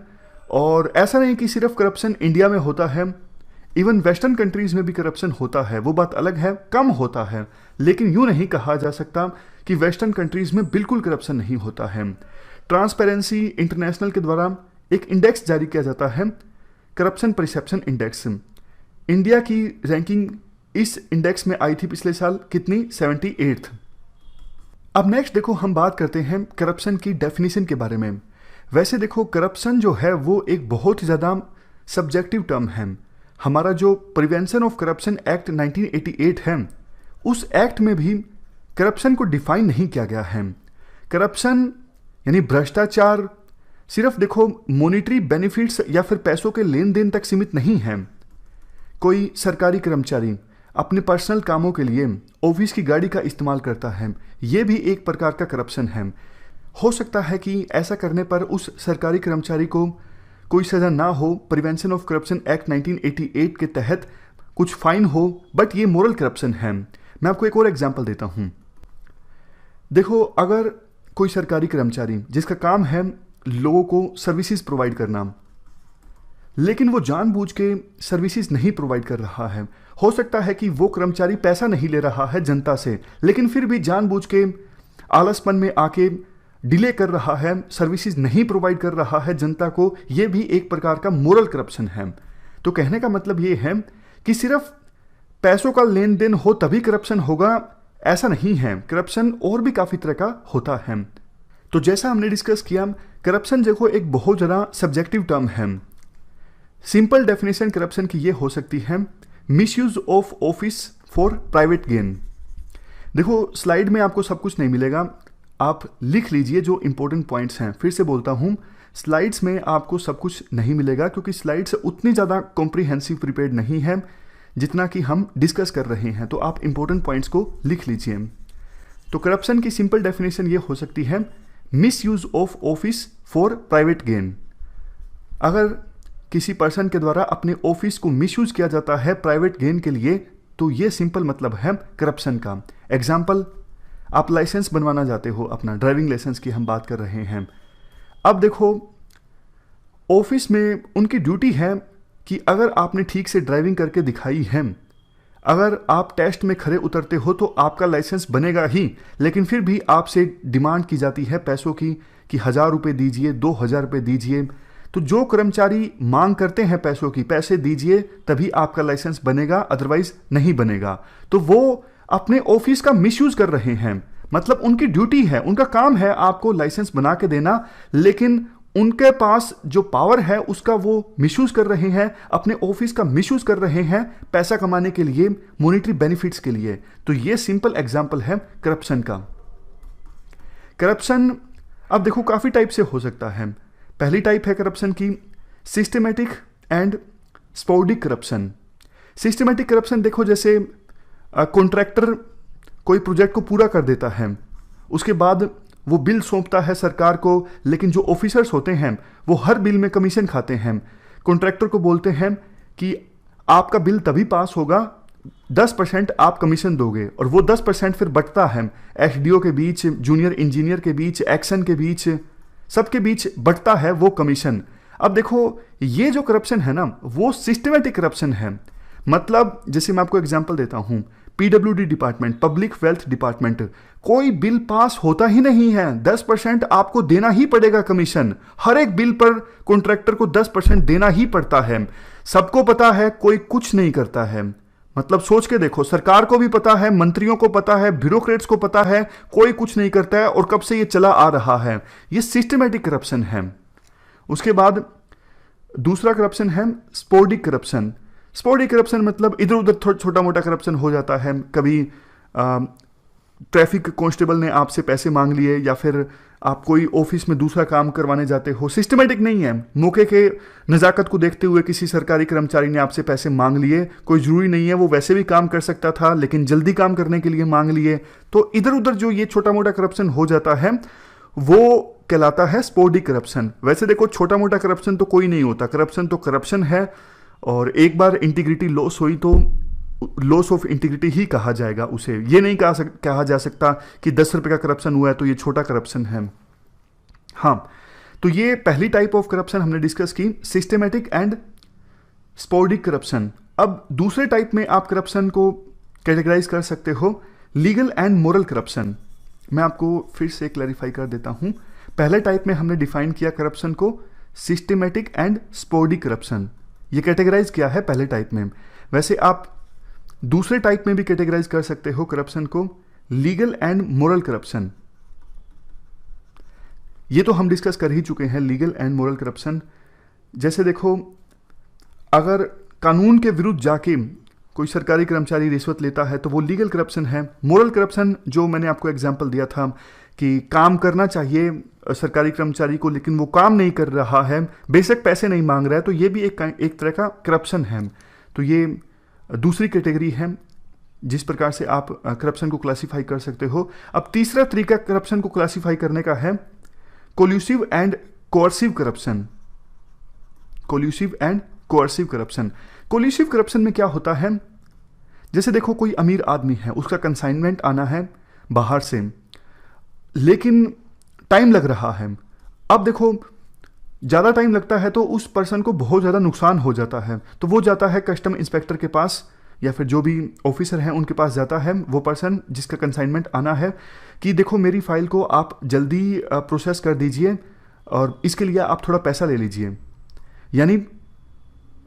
और ऐसा नहीं कि सिर्फ करप्शन इंडिया में होता है, इवन वेस्टर्न कंट्रीज में भी करप्शन होता है, वो बात अलग है, कम होता है, लेकिन यूं नहीं कहा जा सकता कि वेस्टर्न कंट्रीज में बिल्कुल करप्शन नहीं होता है। ट्रांसपेरेंसी इंटरनेशनल के द्वारा एक इंडेक्स जारी किया जाता है, करप्शन परसेप्शन इंडेक्स। इंडिया की रैंकिंग इस इंडेक्स में आई थी पिछले साल, कितनी, 78th। अब नेक्स्ट देखो हम बात करते हैं करप्शन की डेफिनेशन के बारे में। वैसे देखो करप्शन जो है वो एक बहुत ही ज़्यादा सब्जेक्टिव टर्म है। हमारा जो प्रिवेंशन ऑफ करप्शन एक्ट 1988 है, उस एक्ट में भी करप्शन को डिफाइन नहीं किया गया है। करप्शन यानी भ्रष्टाचार सिर्फ देखो मॉनिटरी बेनिफिट्स या फिर पैसों के लेन देन तक सीमित नहीं है। कोई सरकारी कर्मचारी अपने पर्सनल कामों के लिए ऑफिस की गाड़ी का इस्तेमाल करता है, ये भी एक प्रकार का करप्शन है। हो सकता है कि ऐसा करने पर उस सरकारी कर्मचारी को कोई सज़ा ना हो, प्रिवेंशन ऑफ करप्शन एक्ट 1988 के तहत कुछ फाइन हो, बट ये मोरल करप्शन है। मैं आपको एक और एग्जांपल देता हूँ। देखो अगर कोई सरकारी कर्मचारी जिसका काम है लोगों को सर्विसेज प्रोवाइड करना, लेकिन वो जानबूझ के सर्विसेज नहीं प्रोवाइड कर रहा है, हो सकता है कि वो कर्मचारी पैसा नहीं ले रहा है जनता से, लेकिन फिर भी जानबूझ के आलसपन में आके डिले कर रहा है, सर्विसेज नहीं प्रोवाइड कर रहा है जनता को, ये भी एक प्रकार का मोरल करप्शन है। तो कहने का मतलब ये है कि सिर्फ पैसों का लेन देन हो तभी करप्शन होगा, ऐसा नहीं है। करप्शन और भी काफ़ी तरह का होता है। तो जैसा हमने डिस्कस किया, करप्शन देखो एक बहुत ज़्यादा सब्जेक्टिव टर्म है। सिंपल डेफिनेशन करप्शन की ये हो सकती है, misuse of office for private gain. देखो स्लाइड में आपको सब कुछ नहीं मिलेगा, आप लिख लीजिए जो इंपॉर्टेंट पॉइंट्स हैं। फिर से बोलता हूँ, स्लाइड्स में आपको सब कुछ नहीं मिलेगा क्योंकि स्लाइड्स उतनी ज़्यादा कॉम्प्रिहेंसिव प्रिपेयर्ड नहीं है जितना कि हम डिस्कस कर रहे हैं। तो आप इंपॉर्टेंट पॉइंट्स को लिख लीजिए। तो करप्शन की सिंपल डेफिनेशन ये हो सकती है, misuse of office for private gain. अगर किसी पर्सन के द्वारा अपने ऑफिस को मिसयूज किया जाता है प्राइवेट गेन के लिए, तो ये सिंपल मतलब है करप्शन का। एग्जाम्पल, आप लाइसेंस बनवाना चाहते हो, अपना ड्राइविंग लाइसेंस की हम बात कर रहे हैं। अब देखो ऑफिस में उनकी ड्यूटी है कि अगर आपने ठीक से ड्राइविंग करके दिखाई है, अगर आप टेस्ट में खरे उतरते हो तो आपका लाइसेंस बनेगा ही, लेकिन फिर भी आपसे डिमांड की जाती है पैसों की कि 1000 रुपये दीजिए, 2000 रुपये दीजिए। तो जो कर्मचारी मांग करते हैं पैसों की, पैसे दीजिए तभी आपका लाइसेंस बनेगा, अदरवाइज नहीं बनेगा। तो वो अपने ऑफिस का मिसयूज कर रहे हैं। मतलब उनकी ड्यूटी है, उनका काम है आपको लाइसेंस बना के देना, लेकिन उनके पास जो पावर है उसका वो मिसयूज कर रहे हैं, अपने ऑफिस का मिसयूज कर रहे हैं पैसा कमाने के लिए, मॉनिटरी बेनिफिट्स के लिए। तो ये सिंपल एग्जांपल है करप्शन का। करप्शन अब देखो काफ़ी टाइप से हो सकता है। पहली टाइप है करप्शन की systematic and sporadic corruption. Systematic corruption देखो जैसे कॉन्ट्रैक्टर कोई प्रोजेक्ट को पूरा कर देता है, उसके बाद वो बिल सौंपता है सरकार को, लेकिन जो ऑफिसर्स होते हैं वो हर बिल में कमीशन खाते हैं। कॉन्ट्रैक्टर को बोलते हैं कि आपका बिल तभी पास होगा 10% आप कमीशन दोगे, और वो 10% फिर बंटता है एसडीओ के बीच, जूनियर इंजीनियर के बीच, एक्शन के बीच, सबके बीच बंटता है वो कमीशन। अब देखो ये जो करप्शन है ना, वो सिस्टमेटिक करप्शन है। मतलब जैसे मैं आपको एग्जांपल देता हूँ, PWD department, public wealth department, कोई बिल पास होता ही नहीं है, 10% आपको देना ही पड़ेगा कमीशन। हर एक बिल पर कॉन्ट्रैक्टर को 10% देना ही पड़ता है। सबको पता है, कोई कुछ नहीं करता है। मतलब सोच के देखो, सरकार को भी पता है, मंत्रियों को पता है, ब्यूरोक्रेट्स को पता है, कोई कुछ नहीं करता है, और कब से ये चला आ रहा है। ये सिस्टमेटिक करप्शन है। उसके बाद दूसरा करप्शन है स्पोडिक करप्शन। स्पोडिक करप्शन मतलब इधर उधर छोटा मोटा करप्शन हो जाता है। कभी ट्रैफिक कांस्टेबल ने आपसे पैसे मांग लिए, या फिर आप कोई ऑफिस में दूसरा काम करवाने जाते हो, सिस्टमेटिक नहीं है, मौके के नज़ाकत को देखते हुए किसी सरकारी कर्मचारी ने आपसे पैसे मांग लिए, कोई ज़रूरी नहीं है वो वैसे भी काम कर सकता था लेकिन जल्दी काम करने के लिए मांग लिए, तो इधर उधर जो ये छोटा मोटा करप्शन हो जाता है वो कहलाता है स्पोर्डिक करप्शन। वैसे देखो छोटा मोटा करप्शन तो कोई नहीं होता, करप्शन तो करप्शन है, और एक बार इंटीग्रिटी लॉस हुई तो लॉस ऑफ इंटीग्रिटी ही कहा जाएगा उसे। ये नहीं कहा जा सकता कि 10 रुपये का करप्शन हुआ है तो ये छोटा करप्शन है। हाँ, तो ये पहली टाइप ऑफ करप्शन हमने डिस्कस की, सिस्टमेटिक एंड स्पोर्डिक करप्शन। अब दूसरे टाइप में आप करप्शन को कैटेगराइज कर सकते हो, लीगल एंड मोरल करप्शन। मैं आपको फिर से क्लैरिफाई कर देता हूं। पहले टाइप में हमने डिफाइन किया करप्शन को सिस्टमेटिक एंड स्पोर्डिक करप्शन, ये कैटेगराइज किया है पहले टाइप में। वैसे आप दूसरे टाइप में भी कैटेगराइज कर सकते हो करप्शन को, लीगल एंड मोरल करप्शन। ये तो हम डिस्कस कर ही चुके हैं, लीगल एंड मोरल करप्शन। जैसे देखो, अगर कानून के विरुद्ध जाके कोई सरकारी कर्मचारी रिश्वत लेता है तो वो लीगल करप्शन है। मोरल करप्शन जो मैंने आपको एग्जांपल दिया था कि काम करना चाहिए सरकारी कर्मचारी को लेकिन वो काम नहीं कर रहा है, बेशक पैसे नहीं मांग रहा है, तो ये भी एक तरह का करप्शन है। तो ये दूसरी कैटेगरी है जिस प्रकार से आप करप्शन को क्लासिफाई कर सकते हो। अब तीसरा तरीका करप्शन को क्लासिफाई करने का है collusive and coercive corruption. Collusive and coercive corruption. Collusive corruption में क्या होता है, जैसे देखो कोई अमीर आदमी है, उसका कंसाइनमेंट आना है बाहर से लेकिन टाइम लग रहा है। अब देखो ज़्यादा टाइम लगता है तो उस पर्सन को बहुत ज़्यादा नुकसान हो जाता है, तो वो जाता है कस्टम इंस्पेक्टर के पास या फिर जो भी ऑफिसर हैं उनके पास जाता है वो पर्सन जिसका कंसाइनमेंट आना है कि देखो मेरी फाइल को आप जल्दी प्रोसेस कर दीजिए और इसके लिए आप थोड़ा पैसा ले लीजिए। यानी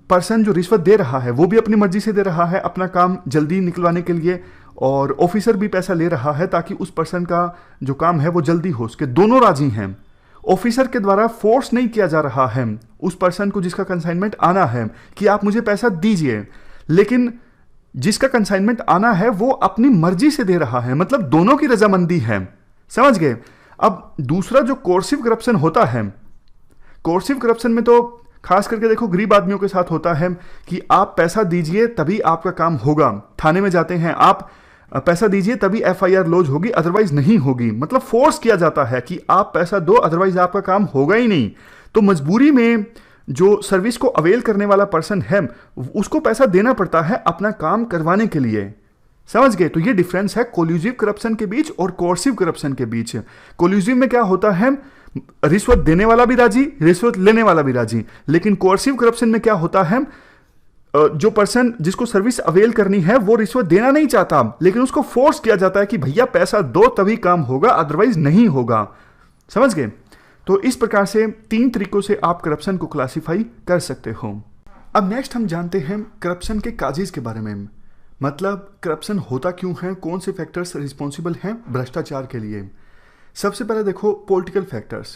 पर्सन जो रिश्वत दे रहा है वो भी अपनी मर्जी से दे रहा है अपना काम जल्दी निकलवाने के लिए, और ऑफिसर भी पैसा ले रहा है ताकि उस पर्सन का जो काम है वो जल्दी हो सके। दोनों राजी हैं। ऑफिसर के द्वारा फोर्स नहीं किया जा रहा है उस पर्सन को जिसका कंसाइनमेंट आना है कि आप मुझे पैसा दीजिए, लेकिन जिसका कंसाइनमेंट आना है वो अपनी मर्जी से दे रहा है, मतलब दोनों की रजामंदी है। समझ गए। अब दूसरा जो कोर्सिव करप्शन होता है, कोर्सिव करप्शन में तो खास करके देखो गरीब आदमियों के साथ होता है कि आप पैसा दीजिए तभी आपका काम होगा। थाने में जाते हैं, आप पैसा दीजिए तभी एफआईआर लॉन्च होगी, अदरवाइज नहीं होगी। मतलब फोर्स किया जाता है कि आप पैसा दो अदरवाइज आपका काम होगा ही नहीं। तो मजबूरी में जो सर्विस को अवेल करने वाला पर्सन है उसको पैसा देना पड़ता है अपना काम करवाने के लिए। समझ गए। तो ये डिफरेंस है कोल्यूसिव करप्शन के बीच और कोर्सिव करप्शन के बीच। कोल्यूसिव में क्या होता है, रिश्वत देने वाला भी राजी, रिश्वत लेने वाला भी राजी। लेकिन कोर्सिव करप्शन में क्या होता है, जो पर्सन जिसको सर्विस अवेल करनी है वो रिश्वत देना नहीं चाहता लेकिन उसको फोर्स किया जाता है कि भैया पैसा दो तभी काम होगा अदरवाइज नहीं होगा। समझ गए। तो इस प्रकार से 3 तरीकों से आप करप्शन को क्लासिफाई कर सकते हो। अब नेक्स्ट हम जानते हैं करप्शन के काजेज के बारे में, मतलब करप्शन होता क्यों है, कौन से फैक्टर्स रिस्पॉन्सिबल हैं भ्रष्टाचार के लिए। सबसे पहले देखो पॉलिटिकल फैक्टर्स,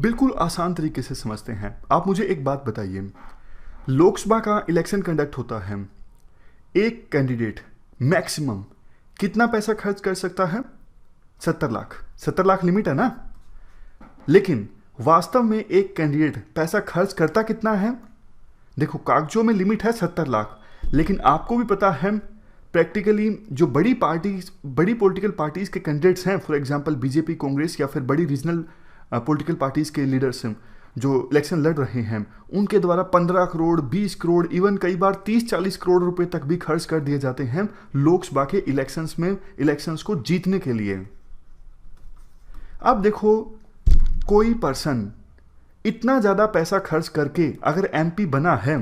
बिल्कुल आसान तरीके से समझते हैं। आप मुझे एक बात बताइए, लोकसभा का इलेक्शन कंडक्ट होता है, एक कैंडिडेट मैक्सिमम कितना पैसा खर्च कर सकता है? 70 लाख। 70 लाख लिमिट है ना। लेकिन वास्तव में एक कैंडिडेट पैसा खर्च करता कितना है? देखो कागजों में लिमिट है 70 लाख, लेकिन आपको भी पता है प्रैक्टिकली जो बड़ी पॉलिटिकल पार्टीज के कैंडिडेट्स हैं, फॉर एग्जांपल बीजेपी, कांग्रेस या फिर बड़ी रीजनल पॉलिटिकल पार्टीज के लीडर्स हैं जो इलेक्शन लड़ रहे हैं, उनके द्वारा 15 करोड़, 20 करोड़, इवन कई बार 30-40 करोड़ रुपए तक भी खर्च कर दिए जाते हैं लोकसभा के इलेक्शंस में, इलेक्शंस को जीतने के लिए। अब देखो कोई पर्सन इतना ज़्यादा पैसा खर्च करके अगर एमपी बना है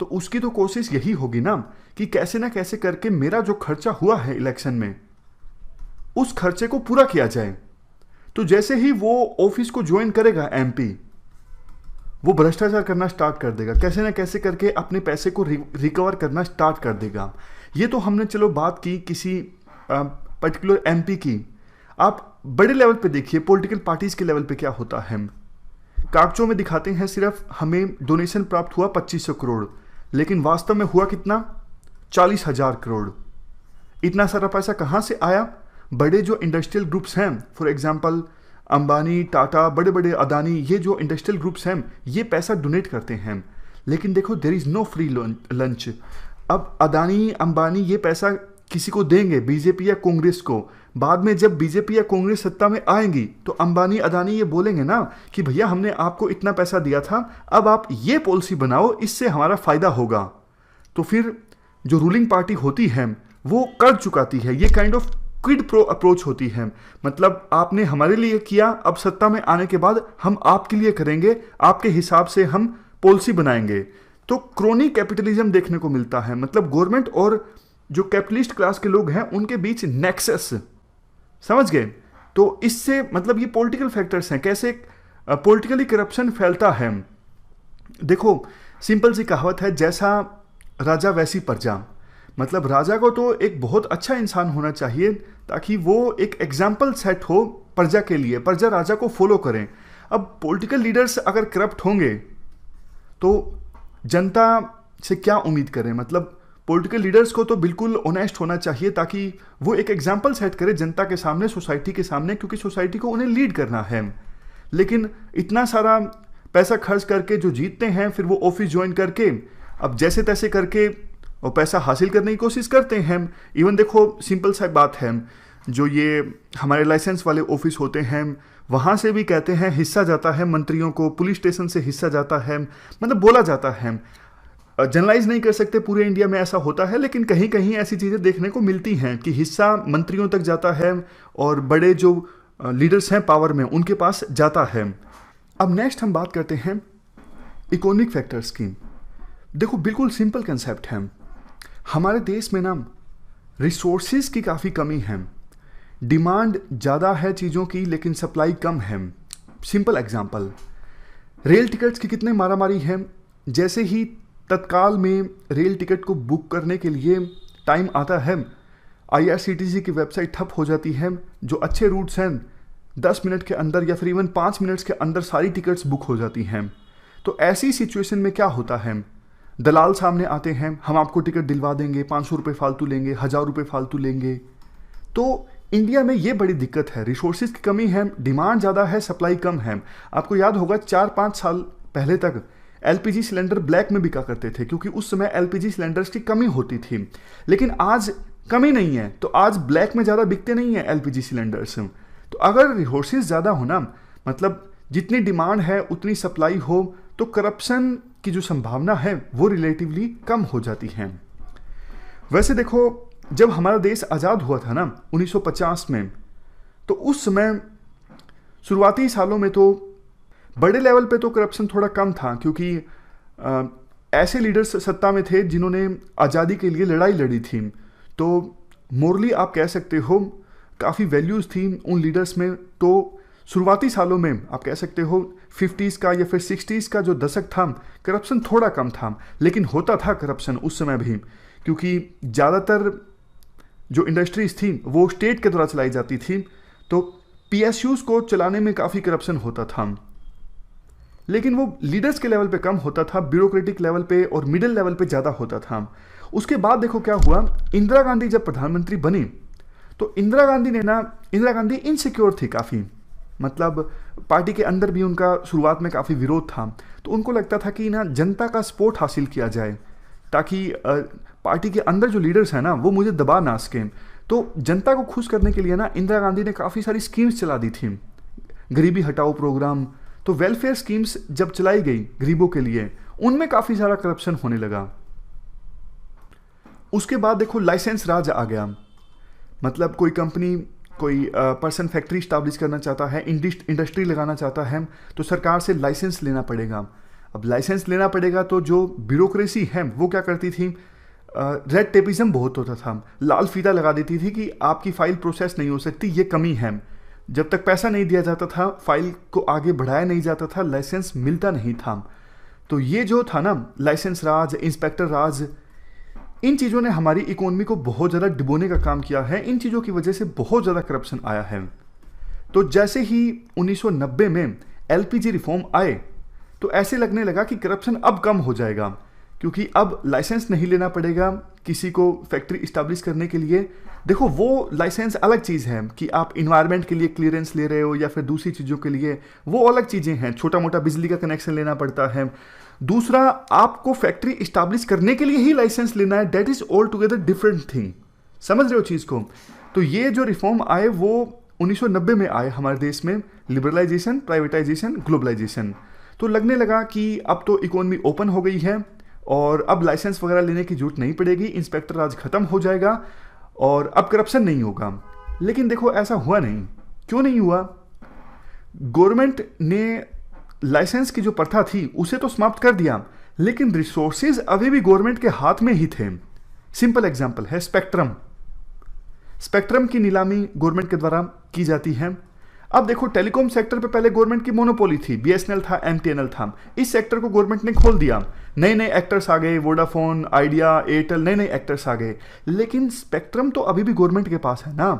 तो उसकी तो कोशिश यही होगी ना कि कैसे ना कैसे करके मेरा जो खर्चा हुआ है इलेक्शन में उस खर्चे को पूरा किया जाए। तो जैसे ही वो ऑफिस को ज्वाइन करेगा एमपी, वो भ्रष्टाचार करना स्टार्ट कर देगा, कैसे ना कैसे करके अपने पैसे को रिकवर करना स्टार्ट कर देगा। ये तो हमने चलो बात की किसी पर्टिकुलर एमपी की। आप बड़े लेवल पे देखिए, पॉलिटिकल पार्टीज के लेवल पे क्या होता है। कागजों में दिखाते हैं सिर्फ हमें डोनेशन प्राप्त हुआ 2500 करोड़, लेकिन वास्तव में हुआ कितना? 40,000 करोड़। इतना सारा पैसा कहाँ से आया? बड़े जो इंडस्ट्रियल ग्रुप्स हैं, फॉर एग्जांपल अंबानी, टाटा, बड़े बड़े अदानी, ये जो इंडस्ट्रियल ग्रुप्स हैं ये पैसा डोनेट करते हैं। लेकिन देखो there is no free lunch. अब अदानी, अंबानी ये पैसा किसी को देंगे, बीजेपी या कांग्रेस को। बाद में जब बीजेपी या कांग्रेस सत्ता में आएंगी तो अंबानी, अदानी ये बोलेंगे ना कि भैया हमने आपको इतना पैसा दिया था, अब आप ये पॉलिसी बनाओ, इससे हमारा फायदा होगा। तो फिर जो रूलिंग पार्टी होती है वो कर चुकाती है। ये kind of quid pro approach होती है, मतलब आपने हमारे लिए किया, अब सत्ता में आने के बाद हम आपके लिए करेंगे, आपके हिसाब से हम पॉलिसी बनाएंगे। तो क्रोनी कैपिटलिज्म देखने को मिलता है, मतलब गवर्नमेंट और जो कैपिटलिस्ट क्लास के लोग हैं उनके बीच नेक्सस, समझ गए? तो इससे मतलब ये पॉलिटिकल फैक्टर्स हैं, कैसे पॉलिटिकली करप्शन फैलता है। देखो सिंपल सी कहावत है, जैसा राजा वैसी प्रजा। मतलब राजा को तो एक बहुत अच्छा इंसान होना चाहिए ताकि वो एक एग्जाम्पल सेट हो प्रजा के लिए, प्रजा राजा को फॉलो करें। अब पॉलिटिकल लीडर्स अगर करप्ट होंगे तो जनता से क्या उम्मीद करें? मतलब पॉलिटिकल लीडर्स को तो बिल्कुल ऑनेस्ट होना चाहिए ताकि वो एक एग्जाम्पल सेट करे जनता के सामने, सोसाइटी के सामने, क्योंकि सोसाइटी को उन्हें लीड करना है। लेकिन इतना सारा पैसा खर्च करके जो जीतते हैं फिर वो ऑफिस ज्वाइन करके अब जैसे तैसे करके वो पैसा हासिल करने की कोशिश करते हैं। इवन देखो सिंपल सा बात है, जो ये हमारे लाइसेंस वाले ऑफिस होते हैं वहाँ से भी कहते हैं हिस्सा जाता है मंत्रियों को, पुलिस स्टेशन से हिस्सा जाता है, मतलब बोला जाता है। जनरलाइज नहीं कर सकते पूरे इंडिया में ऐसा होता है, लेकिन कहीं कहीं ऐसी चीज़ें देखने को मिलती हैं कि हिस्सा मंत्रियों तक जाता है और बड़े जो लीडर्स हैं पावर में उनके पास जाता है। अब नेक्स्ट हम बात करते हैं इकोनॉमिक फैक्टर्स की। देखो बिल्कुल सिंपल कंसेप्ट है, हमारे देश में ना रिसोर्सेज की काफ़ी कमी है, डिमांड ज़्यादा है चीज़ों की लेकिन सप्लाई कम है। सिंपल एग्जांपल, रेल टिकट्स की कितने मारामारी है। जैसे ही तत्काल में रेल टिकट को बुक करने के लिए टाइम आता है, IRCTC की वेबसाइट ठप हो जाती है। जो अच्छे रूट्स हैं 10 मिनट के अंदर या फिर इवन 5 मिनट्स के अंदर सारी टिकट्स बुक हो जाती हैं। तो ऐसी सिचुएशन में क्या होता है, दलाल सामने आते हैं, हम आपको टिकट दिलवा देंगे, 500 रुपये फालतू लेंगे, 1000 रुपये फालतू लेंगे। तो इंडिया में ये बड़ी दिक्कत है, रिसोर्सेज की कमी है, डिमांड ज़्यादा है, सप्लाई कम है। आपको याद होगा 4-5 साल पहले तक LPG सिलेंडर ब्लैक में बिका करते थे क्योंकि उस समय LPG सिलेंडर्स की कमी होती थी। लेकिन आज कमी नहीं है तो आज ब्लैक में ज़्यादा बिकते नहीं है LPG सिलेंडर्स। तो अगर रिसोर्सेज ज़्यादा होना, मतलब जितनी डिमांड है उतनी सप्लाई हो, तो करप्शन की जो संभावना है वो रिलेटिवली कम हो जाती है। वैसे देखो जब हमारा देश आज़ाद हुआ था ना 1950 में, तो उस समय शुरुआती सालों में तो बड़े लेवल पे तो करप्शन थोड़ा कम था क्योंकि ऐसे लीडर्स सत्ता में थे जिन्होंने आज़ादी के लिए लड़ाई लड़ी थी। तो मोरली आप कह सकते हो काफ़ी वैल्यूज़ थी उन लीडर्स में। तो शुरुआती सालों में आप कह सकते हो 50s का या फिर 60s का जो दशक था, करप्शन थोड़ा कम था, लेकिन होता था करप्शन उस समय भी, क्योंकि ज़्यादातर जो इंडस्ट्रीज थी वो स्टेट के द्वारा चलाई जाती थी। तो PSUs को चलाने में काफ़ी करप्शन होता था, लेकिन वो लीडर्स के लेवल पे कम होता था, ब्यूरोक्रेटिक लेवल पे और मिडिल लेवल पे ज़्यादा होता था। उसके बाद देखो क्या हुआ, इंदिरा गांधी जब प्रधानमंत्री बनी तो इंदिरा गांधी इनसिक्योर थी काफ़ी, मतलब पार्टी के अंदर भी उनका शुरुआत में काफ़ी विरोध था। तो उनको लगता था कि ना जनता का सपोर्ट हासिल किया जाए ताकि पार्टी के अंदर जो लीडर्स हैं ना वो मुझे दबा ना सकें। तो जनता को खुश करने के लिए ना इंदिरा गांधी ने काफ़ी सारी स्कीम्स चला दी थी, गरीबी हटाओ प्रोग्राम। तो वेलफेयर स्कीम्स जब चलाई गई गरीबों के लिए, उनमें काफ़ी सारा करप्शन होने लगा। उसके बाद देखो लाइसेंस राज आ गया, मतलब कोई कंपनी, कोई पर्सन फैक्ट्री स्टैब्लिश करना चाहता है, इंडस्ट्री लगाना चाहता है, तो सरकार से लाइसेंस लेना पड़ेगा। अब लाइसेंस लेना पड़ेगा तो जो ब्यूरोक्रेसी है वो क्या करती थी, रेड टेपिज्म बहुत होता था, लाल फीता लगा देती थी कि आपकी फाइल प्रोसेस नहीं हो सकती, ये कमी है। जब तक पैसा नहीं दिया जाता था, फाइल को आगे बढ़ाया नहीं जाता था, लाइसेंस मिलता नहीं था। तो ये जो था ना लाइसेंस राज, इंस्पेक्टर राज, इन चीज़ों ने हमारी इकोनॉमी को बहुत ज़्यादा डिबोने का काम किया है। इन चीज़ों की वजह से बहुत ज़्यादा करप्शन आया है। तो जैसे ही 1990 में LPG रिफॉर्म आए तो ऐसे लगने लगा कि करप्शन अब कम हो जाएगा, क्योंकि अब लाइसेंस नहीं लेना पड़ेगा किसी को फैक्ट्री इस्टेब्लिश करने के लिए। देखो वो लाइसेंस अलग चीज़ है कि आप इन्वायरमेंट के लिए क्लियरेंस ले रहे हो या फिर दूसरी चीज़ों के लिए, वो अलग चीज़ें हैं। छोटा मोटा बिजली का कनेक्शन लेना पड़ता है। दूसरा, आपको फैक्ट्री इस्टेब्लिश करने के लिए ही लाइसेंस लेना है, that is all together different thing. समझ रहे हो चीज़ को? तो ये जो रिफॉर्म आए वो 1990 में आए हमारे देश में, लिबरलाइजेशन, प्राइवेटाइजेशन, ग्लोबलाइजेशन। तो लगने लगा कि अब तो इकोनॉमी ओपन हो गई है और अब लाइसेंस वगैरह लेने की जरूरत नहीं पड़ेगी, इंस्पेक्टर राज खत्म हो जाएगा और अब करप्शन नहीं होगा। लेकिन देखो ऐसा हुआ नहीं। क्यों नहीं हुआ? गवर्नमेंट ने लाइसेंस की जो प्रथा थी उसे तो समाप्त कर दिया, लेकिन रिसोर्सेज अभी भी गवर्नमेंट के हाथ में ही थे। सिंपल एग्जांपल है स्पेक्ट्रम। स्पेक्ट्रम की नीलामी गवर्नमेंट के द्वारा की जाती है। अब देखो टेलीकॉम सेक्टर पे पहले गवर्नमेंट की मोनोपोली थी, बीएसएनएल था, एमटीएनएल था। इस सेक्टर को गवर्नमेंट ने खोल दिया, नए नए एक्टर्स आ गए, वोडाफोन, आइडिया, एयरटेल, नए नए एक्टर्स आ गए। लेकिन स्पेक्ट्रम तो अभी भी गवर्नमेंट के पास है ना।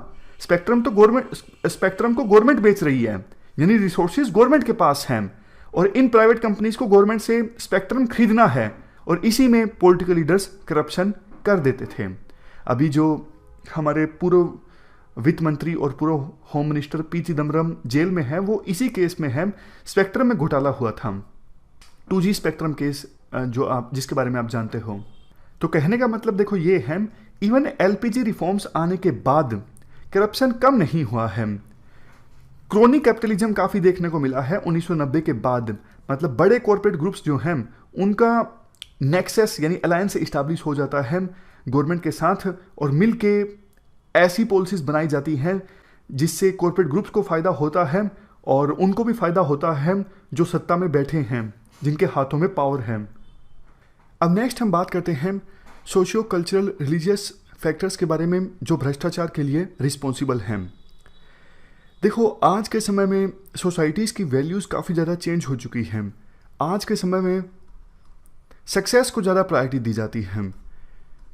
स्पेक्ट्रम को गवर्नमेंट बेच रही है, यानी रिसोर्सेज गवर्नमेंट के पास हैं और इन प्राइवेट कंपनीज को गवर्नमेंट से स्पेक्ट्रम खरीदना है और इसी में पॉलिटिकल लीडर्स करप्शन कर देते थे। अभी जो हमारे पूर्व वित्त मंत्री और पूर्व home minister P Chidambaram jail में है, वो इसी केस में है। स्पेक्ट्रम में घोटाला हुआ था, 2G स्पेक्ट्रम केस, जो आप जिसके बारे में आप जानते हो। तो कहने का मतलब देखो ये है, इवन एलपीजी रिफॉर्म्स आने के बाद करप्शन कम नहीं हुआ है। क्रोनिक कैपिटलिज्म काफ़ी देखने को मिला है 1990 के बाद। मतलब बड़े कॉर्पोरेट ग्रुप्स जो हैं उनका नेक्सस यानी अलायंस इस्टेब्लिश हो जाता है गवर्नमेंट के साथ और मिलके ऐसी पॉलिसीज बनाई जाती हैं जिससे कॉर्पोरेट ग्रुप्स को फ़ायदा होता है और उनको भी फ़ायदा होता है जो सत्ता में बैठे हैं, जिनके हाथों में पावर है। अब नेक्स्ट हम बात करते हैं सोशियो कल्चरल रिलीजियस फैक्टर्स के बारे में जो भ्रष्टाचार के लिए रिस्पॉन्सिबल हैं। देखो आज के समय में सोसाइटीज़ की वैल्यूज़ काफ़ी ज़्यादा चेंज हो चुकी हैं। आज के समय में सक्सेस को ज़्यादा प्रायोरिटी दी जाती है,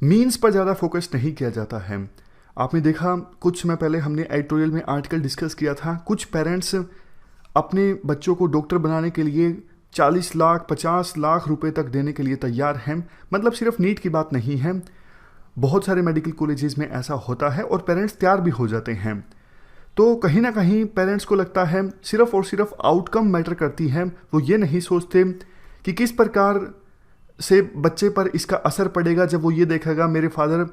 मीन्स पर ज़्यादा फोकस नहीं किया जाता है। आपने देखा कुछ समय पहले हमने एडिटोरियल में आर्टिकल डिस्कस किया था, कुछ पेरेंट्स अपने बच्चों को डॉक्टर बनाने के लिए 40 लाख 50 लाख रुपए तक देने के लिए तैयार हैं। मतलब सिर्फ नीट की बात नहीं है, बहुत सारे मेडिकल कॉलेजेस में ऐसा होता है और पेरेंट्स तैयार भी हो जाते हैं। तो कहीं ना कहीं पेरेंट्स को लगता है सिर्फ और सिर्फ आउटकम मैटर करती है, वो ये नहीं सोचते कि किस प्रकार से बच्चे पर इसका असर पड़ेगा जब वो ये देखेगा मेरे फादर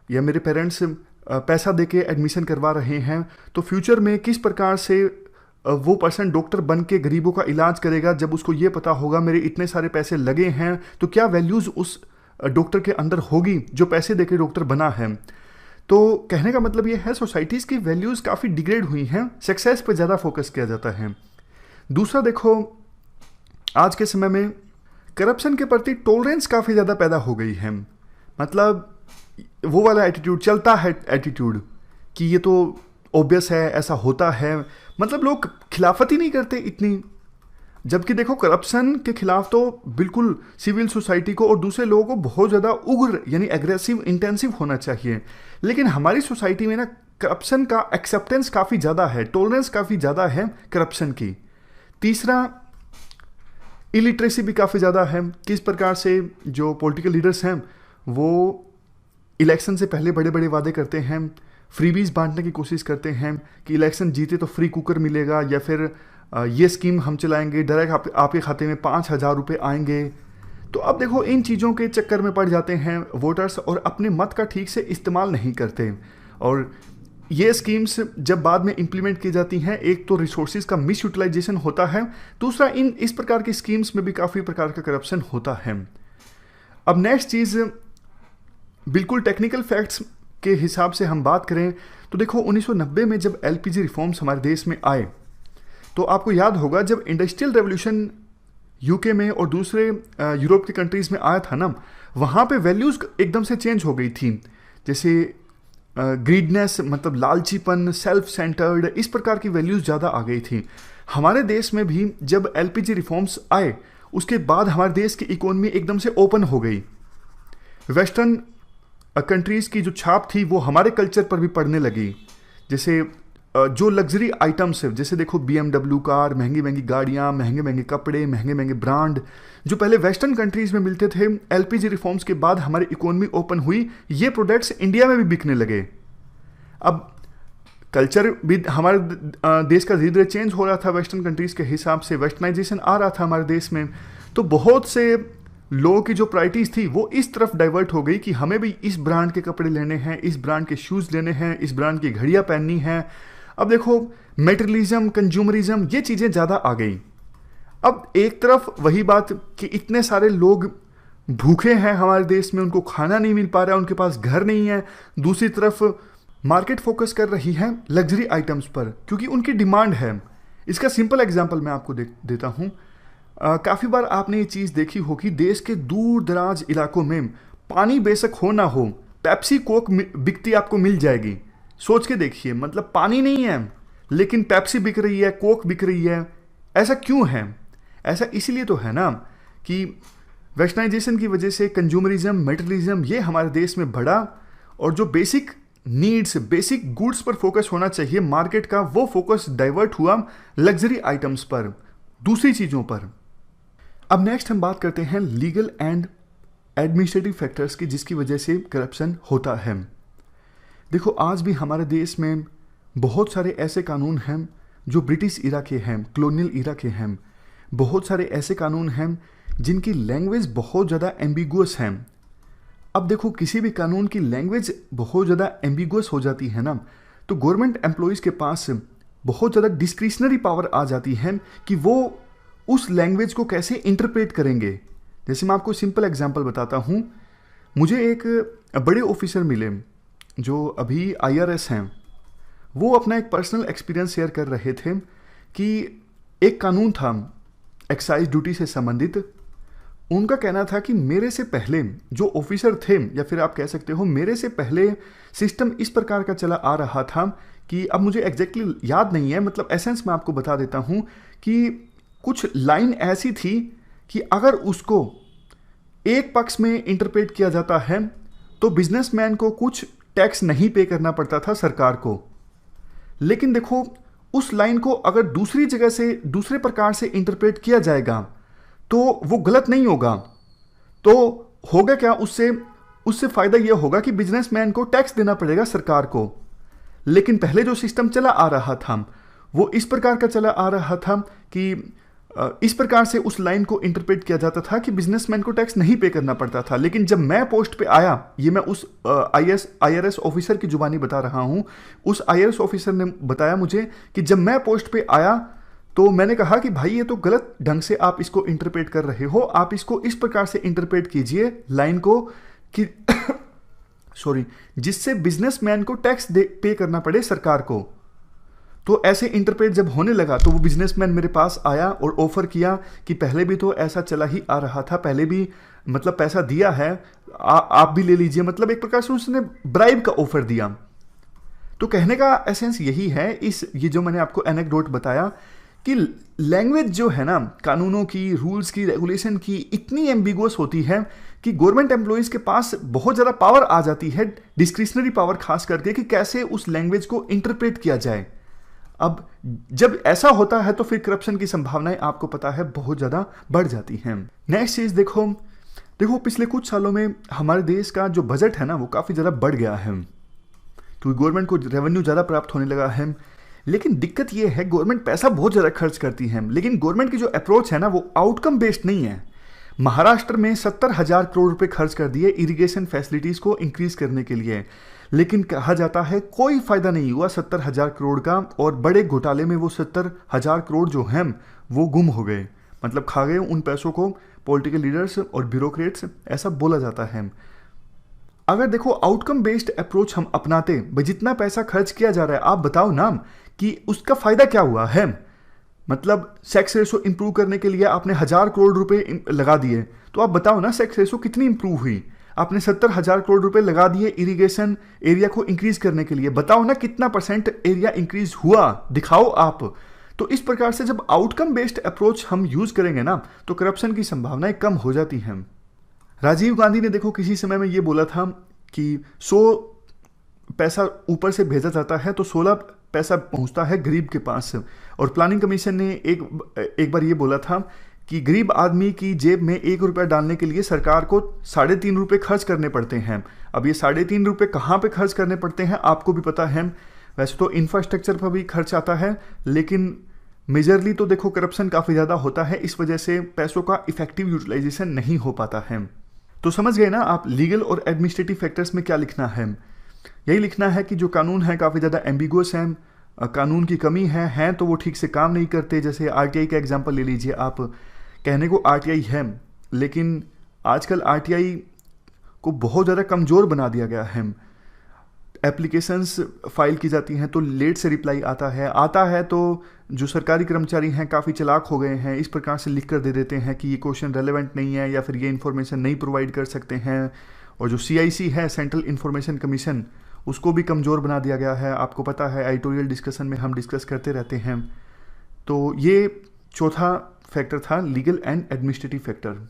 या मेरे पेरेंट्स पैसा देके एडमिशन करवा रहे हैं, तो फ्यूचर में किस प्रकार से वो पर्सन डॉक्टर बन के गरीबों का इलाज करेगा जब उसको ये पता होगा मेरे इतने सारे पैसे लगे हैं, तो क्या वैल्यूज़ उस डॉक्टर के अंदर होगी जो पैसे देके डॉक्टर बना है। तो कहने का मतलब ये है सोसाइटीज़ की वैल्यूज़ काफ़ी डिग्रेड हुई हैं, सक्सेस पे ज़्यादा फोकस किया जाता है। दूसरा देखो आज के समय में करप्शन के प्रति टॉलरेंस काफ़ी ज़्यादा पैदा हो गई है। मतलब वो वाला एटीट्यूड चलता है, एटीट्यूड कि ये तो ऑब्वियस है, ऐसा होता है। मतलब लोग खिलाफत ही नहीं करते इतनी, जबकि देखो करप्शन के खिलाफ तो बिल्कुल सिविल सोसाइटी को और दूसरे लोगों को बहुत ज़्यादा उग्र यानी एग्रेसिव, इंटेंसिव होना चाहिए। लेकिन हमारी सोसाइटी में ना करप्शन का एक्सेप्टेंस काफ़ी ज़्यादा है, टॉलरेंस काफ़ी ज़्यादा है करप्शन की। तीसरा, इलिटरेसी भी काफ़ी ज़्यादा है। किस प्रकार से जो पॉलिटिकल लीडर्स हैं वो इलेक्शन से पहले बड़े बड़े वादे करते हैं, फ्रीबीज बांटने की कोशिश करते हैं कि इलेक्शन जीते तो फ्री कुकर मिलेगा या फिर ये स्कीम हम चलाएंगे, डायरेक्ट आपके खाते में 5,000 रुपये आएंगे। तो अब देखो इन चीज़ों के चक्कर में पड़ जाते हैं वोटर्स और अपने मत का ठीक से इस्तेमाल नहीं करते। और ये स्कीम्स जब बाद में इम्प्लीमेंट की जाती हैं, एक तो रिसोर्सेज का मिस यूटिलाइजेशन होता है, दूसरा इस प्रकार की स्कीम्स में भी काफ़ी प्रकार का करप्शन होता है। अब नेक्स्ट चीज़, बिल्कुल टेक्निकल फैक्ट्स के हिसाब से हम बात करें तो देखो 1990 में जब एलपीजी रिफॉर्म्स हमारे देश में आए तो आपको याद होगा जब इंडस्ट्रियल रेवोल्यूशन यूके में और दूसरे यूरोप के कंट्रीज़ में आया था ना, वहाँ पे वैल्यूज़ एकदम से चेंज हो गई थी। जैसे ग्रीडनेस मतलब लालचीपन, सेल्फ सेंटर्ड, इस प्रकार की वैल्यूज़ ज़्यादा आ गई थी। हमारे देश में भी जब एलपीजी रिफॉर्म्स आए उसके बाद हमारे देश की इकोनॉमी एकदम से ओपन हो गई। वेस्टर्न कंट्रीज़ की जो छाप थी वो हमारे कल्चर पर भी पड़ने लगी। जैसे जो लग्जरी आइटम्स है, जैसे देखो BMW कार, महंगी महंगी गाड़ियाँ, महंगे महंगे कपड़े, महंगे महंगे ब्रांड, जो पहले वेस्टर्न कंट्रीज में मिलते थे, LPG रिफॉर्म्स के बाद हमारी इकोनॉमी ओपन हुई, ये प्रोडक्ट्स इंडिया में भी बिकने लगे। अब कल्चर भी हमारे देश का धीरे धीरे चेंज हो रहा था वेस्टर्न कंट्रीज के हिसाब से, वेस्टर्नाइजेशन आ रहा था हमारे देश में, तो बहुत से लोगों की जो प्रायोरिटीज़ थी वो इस तरफ डाइवर्ट हो गई कि हमें भी इस ब्रांड के कपड़े लेने हैं, इस ब्रांड के शूज़ लेने हैं, इस ब्रांड की घड़ियाँ पहननी हैं। अब देखो मेटेरियलिज्म, कंज्यूमरिज्म, ये चीज़ें ज़्यादा आ गई। अब एक तरफ वही बात कि इतने सारे लोग भूखे हैं हमारे देश में, उनको खाना नहीं मिल पा रहा है, उनके पास घर नहीं है। दूसरी तरफ मार्केट फोकस कर रही है लग्जरी आइटम्स पर क्योंकि उनकी डिमांड है। इसका सिंपल एग्जांपल मैं आपको देता हूँ। काफ़ी बार आपने ये चीज़ देखी होगी, देश के दूर दराज इलाकों में पानी बेशक हो ना हो, पेप्सी कोक बिकती आपको मिल जाएगी। सोच के देखिए, मतलब पानी नहीं है लेकिन पेप्सी बिक रही है, कोक बिक रही है। ऐसा क्यों है? ऐसा इसलिए तो है ना कि वेस्टर्नाइजेशन की वजह से कंज्यूमरिज्म, मेटेरियलिज्म ये हमारे देश में बढ़ा, और जो बेसिक नीड्स, बेसिक गुड्स पर फोकस होना चाहिए मार्केट का, वो फोकस डाइवर्ट हुआ लग्जरी आइटम्स पर, दूसरी चीज़ों पर। अब नेक्स्ट हम बात करते हैं लीगल एंड एडमिनिस्ट्रेटिव फैक्टर्स की, जिसकी वजह से करप्शन होता है। देखो आज भी हमारे देश में बहुत सारे ऐसे कानून हैं जो ब्रिटिश इरा के हैं, कॉलोनियल इरा के हैं। बहुत सारे ऐसे कानून हैं जिनकी लैंग्वेज बहुत ज़्यादा एम्बिगुअस हैं। अब देखो किसी भी कानून की लैंग्वेज बहुत ज़्यादा एम्बिगुअस हो जाती है ना, तो गवर्नमेंट एम्प्लॉयज़ के पास बहुत ज़्यादा डिस्क्रिशनरी पावर आ जाती है कि वो उस लैंग्वेज को कैसे इंटरप्रेट करेंगे। जैसे मैं आपको सिंपल एग्जांपल बताता हूँ। मुझे एक बड़े ऑफिसर मिले जो अभी IRS हैं। वो अपना एक पर्सनल एक्सपीरियंस शेयर कर रहे थे कि एक कानून था एक्साइज ड्यूटी से संबंधित। उनका कहना था कि मेरे से पहले जो ऑफिसर थे, या फिर आप कह सकते हो मेरे से पहले सिस्टम इस प्रकार का चला आ रहा था कि अब मुझे एग्जैक्टली याद नहीं है, मतलब एसेंस मैं आपको बता देता हूँ कि कुछ लाइन ऐसी थी कि अगर उसको एक पक्ष में इंटरप्रेट किया जाता है तो बिजनेसमैन को कुछ टैक्स नहीं पे करना पड़ता था सरकार को। लेकिन देखो उस लाइन को अगर दूसरी जगह से दूसरे प्रकार से इंटरप्रेट किया जाएगा तो वो गलत नहीं होगा। तो होगा क्या, उससे फायदा यह होगा कि बिजनेसमैन को टैक्स देना पड़ेगा सरकार को। लेकिन पहले जो सिस्टम चला आ रहा था वो इस प्रकार का चला आ रहा था कि इस प्रकार से उस लाइन को इंटरप्रेट किया जाता था कि बिजनेसमैन को टैक्स नहीं पे करना पड़ता था। लेकिन जब मैं पोस्ट पे आया, ये मैं उस IRS ऑफिसर की जुबानी बता रहा हूँ, उस IRS ऑफिसर ने बताया मुझे कि जब मैं पोस्ट पे आया तो मैंने कहा कि भाई ये तो गलत ढंग से आप इसको इंटरप्रेट कर रहे हो, आप इसको इस प्रकार से इंटरप्रेट कीजिए लाइन को कि सॉरी, जिससे बिजनेसमैन को टैक्स पे करना पड़े सरकार को। तो ऐसे इंटरप्रेट जब होने लगा तो वो बिजनेसमैन मेरे पास आया और ऑफर किया कि पहले भी तो ऐसा चला ही आ रहा था, पहले भी मतलब पैसा दिया है, आप भी ले लीजिए। मतलब एक प्रकार से उसने ब्राइब का ऑफर दिया। तो कहने का एसेंस यही है, ये जो मैंने आपको एनेक्डोट बताया कि लैंग्वेज जो है ना, कानूनों की, रूल्स की, रेगुलेशन की इतनी एम्बिगुअस होती है कि गवर्नमेंट एम्प्लॉयज़ के पास बहुत ज़्यादा पावर आ जाती है, डिस्क्रिशनरी पावर खास करके, कि कैसे उस लैंग्वेज को इंटरप्रेट किया जाए। अब जब ऐसा होता है तो फिर करप्शन की संभावनाएं आपको पता है बहुत ज़्यादा बढ़ जाती हैं। नेक्स्ट चीज़ देखो पिछले कुछ सालों में हमारे देश का जो बजट है ना वो काफ़ी ज़्यादा बढ़ गया है क्योंकि गवर्नमेंट को रेवेन्यू ज़्यादा प्राप्त होने लगा है। लेकिन दिक्कत ये है गवर्नमेंट पैसा बहुत ज़्यादा खर्च करती है, लेकिन गवर्नमेंट की जो अप्रोच है ना वो आउटकम बेस्ड नहीं है। महाराष्ट्र में 70,000 करोड़ रुपए खर्च कर दिए इरिगेशन फैसिलिटीज़ को इंक्रीज करने के लिए, लेकिन कहा जाता है कोई फायदा नहीं हुआ 70,000 करोड़ का, और बड़े घोटाले में वो 70,000 करोड़ जो हैं वो गुम हो गए, मतलब खा गए उन पैसों को पॉलिटिकल लीडर्स और ब्यूरोक्रेट्स, ऐसा बोला जाता है। अगर देखो आउटकम बेस्ड अप्रोच हम अपनाते, भाई जितना पैसा खर्च किया जा रहा है आप बताओ ना कि उसका फायदा क्या हुआ है। मतलब सेक्स रेशो इंप्रूव करने के लिए आपने 1,000 करोड़ रुपए लगा दिए, तो आप बताओ ना सेक्स रेशो कितनी इंप्रूव हुई। आपने 70,000 करोड़ रुपए लगा दिए इरिगेशन एरिया को इंक्रीज करने के लिए, बताओ ना कितना % एरिया इंक्रीज हुआ, दिखाओ आप। तो इस प्रकार से जब आउटकम बेस्ड अप्रोच हम यूज करेंगे ना तो करप्शन की संभावनाएं कम हो जाती हैं। राजीव गांधी ने देखो किसी समय में ये बोला था कि 100 पैसा ऊपर से भेजा जाता है तो 16 पैसा पहुंचता है गरीब के पास। और प्लानिंग कमीशन ने एक बार ये बोला था कि गरीब आदमी की जेब में 1 रुपया डालने के लिए सरकार को 3.5 रुपये खर्च करने पड़ते हैं। अब ये 3.5 रुपये कहाँ पे खर्च करने पड़ते हैं आपको भी पता है। वैसे तो इंफ्रास्ट्रक्चर पर भी खर्च आता है, लेकिन मेजरली तो देखो करप्शन काफ़ी ज़्यादा होता है, इस वजह से पैसों का इफेक्टिव यूटिलाइजेशन नहीं हो पाता है। तो समझ गए ना आप लीगल और एडमिनिस्ट्रेटिव फैक्टर्स में क्या लिखना है। यही लिखना है कि जो कानून है काफ़ी ज़्यादा एम्बिगुअस हैं, कानून की कमी है तो वो ठीक से काम नहीं करते। जैसे आरटीआई का एग्जांपल ले लीजिए आप, कहने को आरटीआई है लेकिन आजकल आरटीआई को बहुत ज़्यादा कमज़ोर बना दिया गया है। एप्लीकेशंस फाइल की जाती हैं तो लेट से रिप्लाई आता है तो जो सरकारी कर्मचारी हैं काफ़ी चालाक हो गए हैं, इस प्रकार से लिख कर दे देते हैं कि ये क्वेश्चन रेलेवेंट नहीं है या फिर ये इन्फॉर्मेशन नहीं प्रोवाइड कर सकते हैं। और जो CIC है, सेंट्रल इन्फॉर्मेशन कमीशन, उसको भी कमज़ोर बना दिया गया है। आपको पता है एडिटोरियल डिस्कशन में हम डिस्कस करते रहते हैं। तो ये चौथा फैक्टर था लीगल एंड एडमिनिस्ट्रेटिव फैक्टर।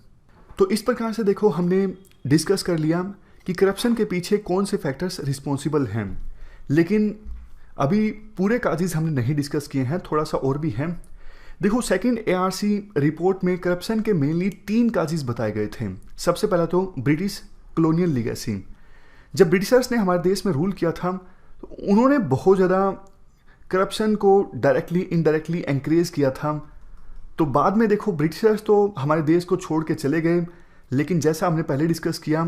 तो इस प्रकार से देखो हमने डिस्कस कर लिया कि करप्शन के पीछे कौन से फैक्टर्स रिस्पॉन्सिबल हैं, लेकिन अभी पूरे काजेज हमने नहीं डिस्कस किए हैं, थोड़ा सा और भी हैं। देखो सेकंड ARC रिपोर्ट में करप्शन के मेनली 3 काजेज बताए गए थे। सबसे पहला तो ब्रिटिश कॉलोनियल लीगेसी। जब ब्रिटिशर्स ने हमारे देश में रूल किया था तो उन्होंने बहुत ज़्यादा करप्शन को डायरेक्टली इनडायरेक्टली एनकरेज किया था। तो बाद में देखो ब्रिटिशर्स तो हमारे देश को छोड़ के चले गए, लेकिन जैसा हमने पहले डिस्कस किया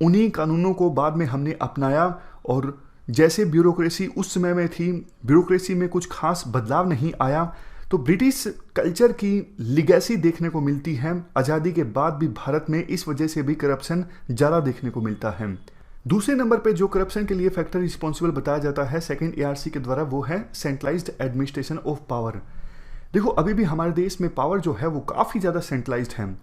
उन्हीं कानूनों को बाद में हमने अपनाया। और जैसे ब्यूरोक्रेसी उस समय में थी, ब्यूरोक्रेसी में कुछ खास बदलाव नहीं आया। तो ब्रिटिश कल्चर की लीगेसी देखने को मिलती है आज़ादी के बाद भी भारत में, इस वजह से भी करप्शन ज़्यादा देखने को मिलता है। दूसरे नंबर पे जो करप्शन के लिए फैक्टर रिस्पॉन्सिबल बताया जाता है सेकंड ARC के द्वारा, वो है सेंट्रलाइज्ड एडमिनिस्ट्रेशन ऑफ पावर। देखो अभी भी हमारे देश में पावर जो है वो काफ़ी ज़्यादा सेंट्रलाइज्ड है।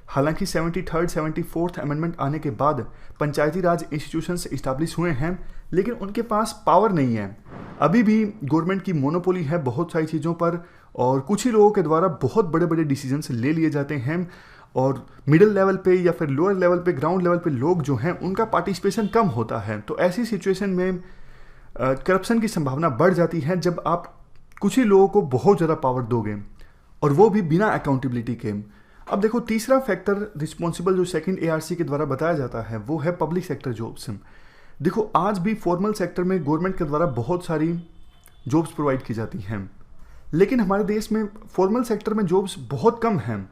हालांकि 73rd 74th अमेंडमेंट आने के बाद पंचायती राज इंस्टीट्यूशंस इस्टेब्लिश हुए हैं, लेकिन उनके पास पावर नहीं है। अभी भी गवर्नमेंट की मोनोपोली है बहुत सारी चीज़ों पर, और कुछ ही लोगों के द्वारा बहुत बड़े बड़े डिसीजंस ले लिए जाते हैं। और मिडिल लेवल पे या फिर लोअर लेवल पे, ग्राउंड लेवल पे लोग जो हैं उनका पार्टिसिपेशन कम होता है। तो ऐसी सिचुएशन में करप्शन की संभावना बढ़ जाती है जब आप कुछ ही लोगों को बहुत ज़्यादा पावर दोगे, और वो भी बिना अकाउंटेबिलिटी के। अब देखो तीसरा फैक्टर रिस्पॉन्सिबल जो सेकंड ARC के द्वारा बताया जाता है वो है पब्लिक सेक्टर जॉब्स। देखो आज भी फॉर्मल सेक्टर में गवर्नमेंट के द्वारा बहुत सारी जॉब्स प्रोवाइड की जाती हैं, लेकिन हमारे देश में फॉर्मल सेक्टर में जॉब्स बहुत कम हैं।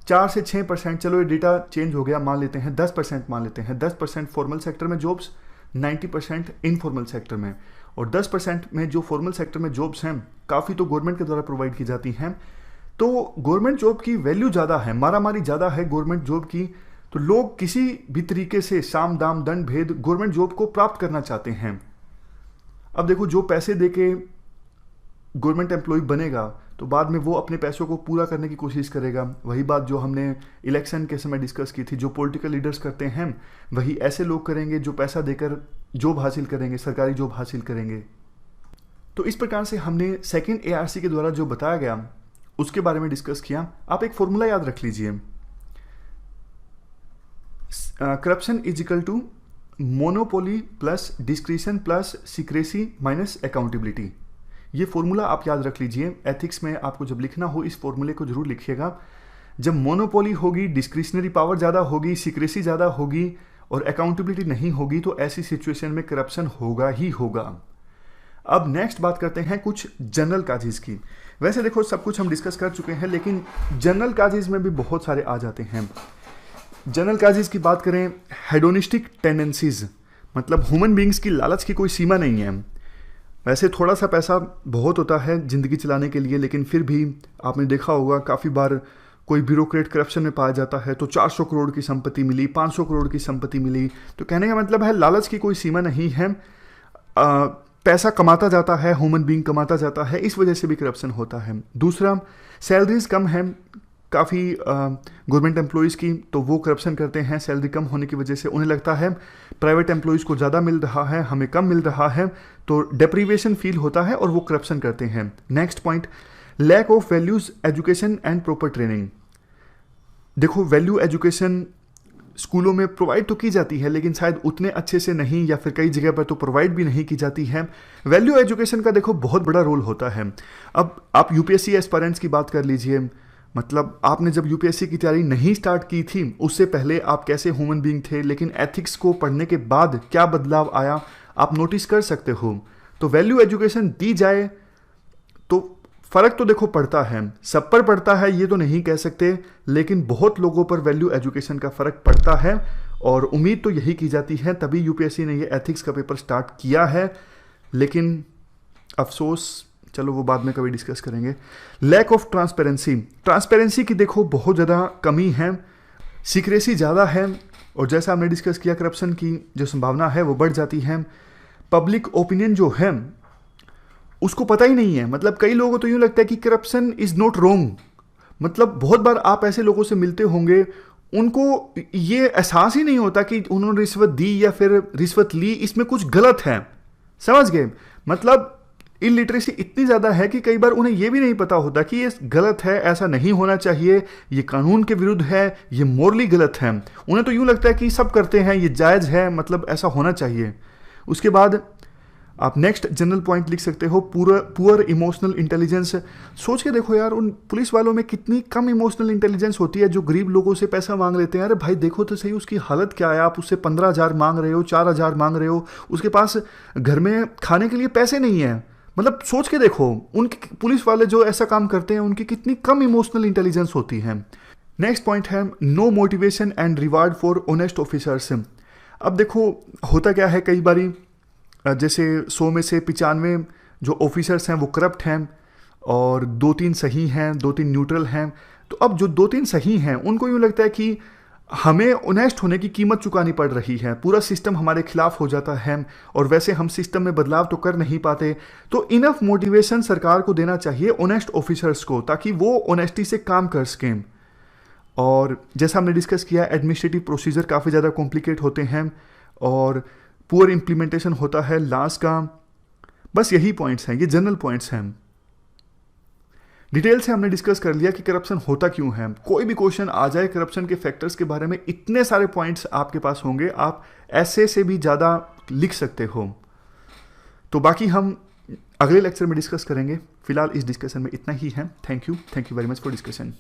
4 से 6%, चलो ये डेटा चेंज हो गया, मान लेते हैं 10% मान लेते हैं। 10% फॉर्मल सेक्टर में जॉब्स, 90% इनफॉर्मल सेक्टर में। और 10% में जो फॉर्मल सेक्टर में जॉब्स हैं काफ़ी तो गवर्नमेंट के द्वारा प्रोवाइड की जाती हैं। तो गवर्नमेंट जॉब की वैल्यू ज़्यादा है, मारामारी ज़्यादा है गवर्नमेंट जॉब की। तो लोग किसी भी तरीके से साम दाम दंड भेद गवर्नमेंट जॉब को प्राप्त करना चाहते हैं। अब देखो जो पैसे देके गवर्नमेंट एम्प्लॉय बनेगा तो बाद में वो अपने पैसों को पूरा करने की कोशिश करेगा। वही बात जो हमने इलेक्शन के समय डिस्कस की थी, जो पॉलिटिकल लीडर्स करते हैं वही ऐसे लोग करेंगे जो पैसा देकर जॉब हासिल करेंगे, सरकारी जॉब हासिल करेंगे। तो इस प्रकार से हमने सेकंड ARC के द्वारा जो बताया गया उसके बारे में डिस्कस किया। आप एक फॉर्मूला याद रख लीजिए, corruption is equal to monopoly plus discretion plus secrecy minus accountability. ये फॉर्मूला आप याद रख लीजिए। एथिक्स में आपको जब लिखना हो इस फॉर्मूले को जरूर लिखिएगा। जब मोनोपोली होगी, डिस्क्रिशनरी पावर ज़्यादा होगी, सीक्रेसी ज़्यादा होगी और अकाउंटेबिलिटी नहीं होगी, तो ऐसी सिचुएशन में करप्शन होगा ही होगा। अब नेक्स्ट बात करते हैं कुछ जनरल काजेज की। वैसे देखो सब कुछ हम डिस्कस कर चुके हैं, लेकिन जनरल काजेज में भी बहुत सारे आ जाते हैं। जनरल काजेज की बात करें, हेडोनिस्टिक टेंडेंसीज, मतलब ह्यूमन बींग्स की लालच की कोई सीमा नहीं है। वैसे थोड़ा सा पैसा बहुत होता है ज़िंदगी चलाने के लिए, लेकिन फिर भी आपने देखा होगा काफ़ी बार कोई ब्यूरोक्रेट करप्शन में पाया जाता है तो 400 करोड़ की संपत्ति मिली, 500 करोड़ की संपत्ति मिली। तो कहने का मतलब है लालच की कोई सीमा नहीं है। पैसा कमाता जाता है, ह्यूमन बीइंग कमाता जाता है, इस वजह से भी करप्शन होता है। दूसरा, सैलरीज कम है काफ़ी गवर्नमेंट एम्प्लॉयज़ की, तो वो करप्शन करते हैं। सैलरी कम होने की वजह से उन्हें लगता है प्राइवेट एम्प्लॉयज़ को ज़्यादा मिल रहा है, हमें कम मिल रहा है, तो डेप्रीवेशन फील होता है और वो करप्शन करते हैं। Next point, lack of values education and proper training. देखो वैल्यू एजुकेशन स्कूलों में प्रोवाइड तो की जाती है, लेकिन शायद उतने अच्छे से नहीं, या फिर कई जगह पर तो प्रोवाइड भी नहीं की जाती है। वैल्यू एजुकेशन का देखो बहुत बड़ा रोल होता है। अब आप यूपीएससी एस्पायरेंट्स की बात कर लीजिए, मतलब आपने जब यूपीएससी की तैयारी नहीं स्टार्ट की थी, उससे पहले आप कैसे ह्यूमन बीइंग थे, लेकिन एथिक्स को पढ़ने के बाद क्या बदलाव आया आप नोटिस कर सकते हो। तो वैल्यू एजुकेशन दी जाए तो फ़र्क तो देखो पड़ता है, सब पर पड़ता है ये तो नहीं कह सकते, लेकिन बहुत लोगों पर वैल्यू एजुकेशन का फ़र्क पड़ता है। और उम्मीद तो यही की जाती है, तभी यूपीएससी ने ये एथिक्स का पेपर स्टार्ट किया है। लेकिन अफसोस, चलो वो बाद में कभी डिस्कस करेंगे। लैक ऑफ ट्रांसपेरेंसी की देखो बहुत ज़्यादा कमी है, सीक्रेसी ज़्यादा है, और जैसा हमने डिस्कस किया करप्शन की जो संभावना है वो बढ़ जाती है। पब्लिक ओपिनियन जो है उसको पता ही नहीं है, मतलब कई लोगों को तो यूँ लगता है कि करप्शन इज़ नॉट रॉन्ग। मतलब बहुत बार आप ऐसे लोगों से मिलते होंगे, उनको ये एहसास ही नहीं होता कि उन्होंने रिश्वत दी या फिर रिश्वत ली, इसमें कुछ गलत है, समझ गए। मतलब इलिटरेसी इतनी ज़्यादा है कि कई बार उन्हें यह भी नहीं पता होता कि ये गलत है, ऐसा नहीं होना चाहिए, ये कानून के विरुद्ध है, ये मोरली गलत है। उन्हें तो यूँ लगता है कि सब करते हैं, ये जायज़ है, मतलब ऐसा होना चाहिए। उसके बाद आप नेक्स्ट जनरल पॉइंट लिख सकते हो, पुअर इमोशनल इंटेलिजेंस। सोच के देखो यार, उन पुलिस वालों में कितनी कम इमोशनल इंटेलिजेंस होती है जो गरीब लोगों से पैसा मांग लेते हैं। अरे भाई देखो तो सही उसकी हालत क्या है, आप उससे 15,000 मांग रहे हो, 4,000 मांग रहे हो, उसके पास घर में खाने के लिए पैसे नहीं है। मतलब सोच के देखो, उनके पुलिस वाले जो ऐसा काम करते हैं उनकी कितनी कम इमोशनल इंटेलिजेंस होती है। नेक्स्ट पॉइंट है no motivation and reward for honest officers. अब देखो होता क्या है, कई बारी जैसे 100 में से 95 जो ऑफिसर्स हैं वो करप्ट हैं, और 2-3 सही हैं, 2-3 न्यूट्रल हैं। तो अब जो 2-3 सही हैं उनको यूँ लगता है कि हमें ऑनेस्ट होने की कीमत चुकानी पड़ रही है, पूरा सिस्टम हमारे खिलाफ हो जाता है, और वैसे हम सिस्टम में बदलाव तो कर नहीं पाते। तो इनफ मोटिवेशन सरकार को देना चाहिए ऑनेस्ट ऑफिसर्स को, ताकि वो ऑनेस्टी से काम कर सकें। और जैसा हमने डिस्कस किया, एडमिनिस्ट्रेटिव प्रोसीजर काफ़ी ज़्यादा कॉम्प्लिकेट होते हैं, और पुअर इम्प्लीमेंटेशन होता है लॉस का। बस यही पॉइंट्स हैं, ये जनरल पॉइंट्स हैं। डिटेल से हमने डिस्कस कर लिया कि करप्शन होता क्यों है। कोई भी क्वेश्चन आ जाए करप्शन के फैक्टर्स के बारे में, इतने सारे पॉइंट्स आपके पास होंगे, आप ऐसे से भी ज़्यादा लिख सकते हो। तो बाकी हम अगले लेक्चर में डिस्कस करेंगे। फिलहाल इस डिस्कशन में इतना ही है। Thank you very much for discussion.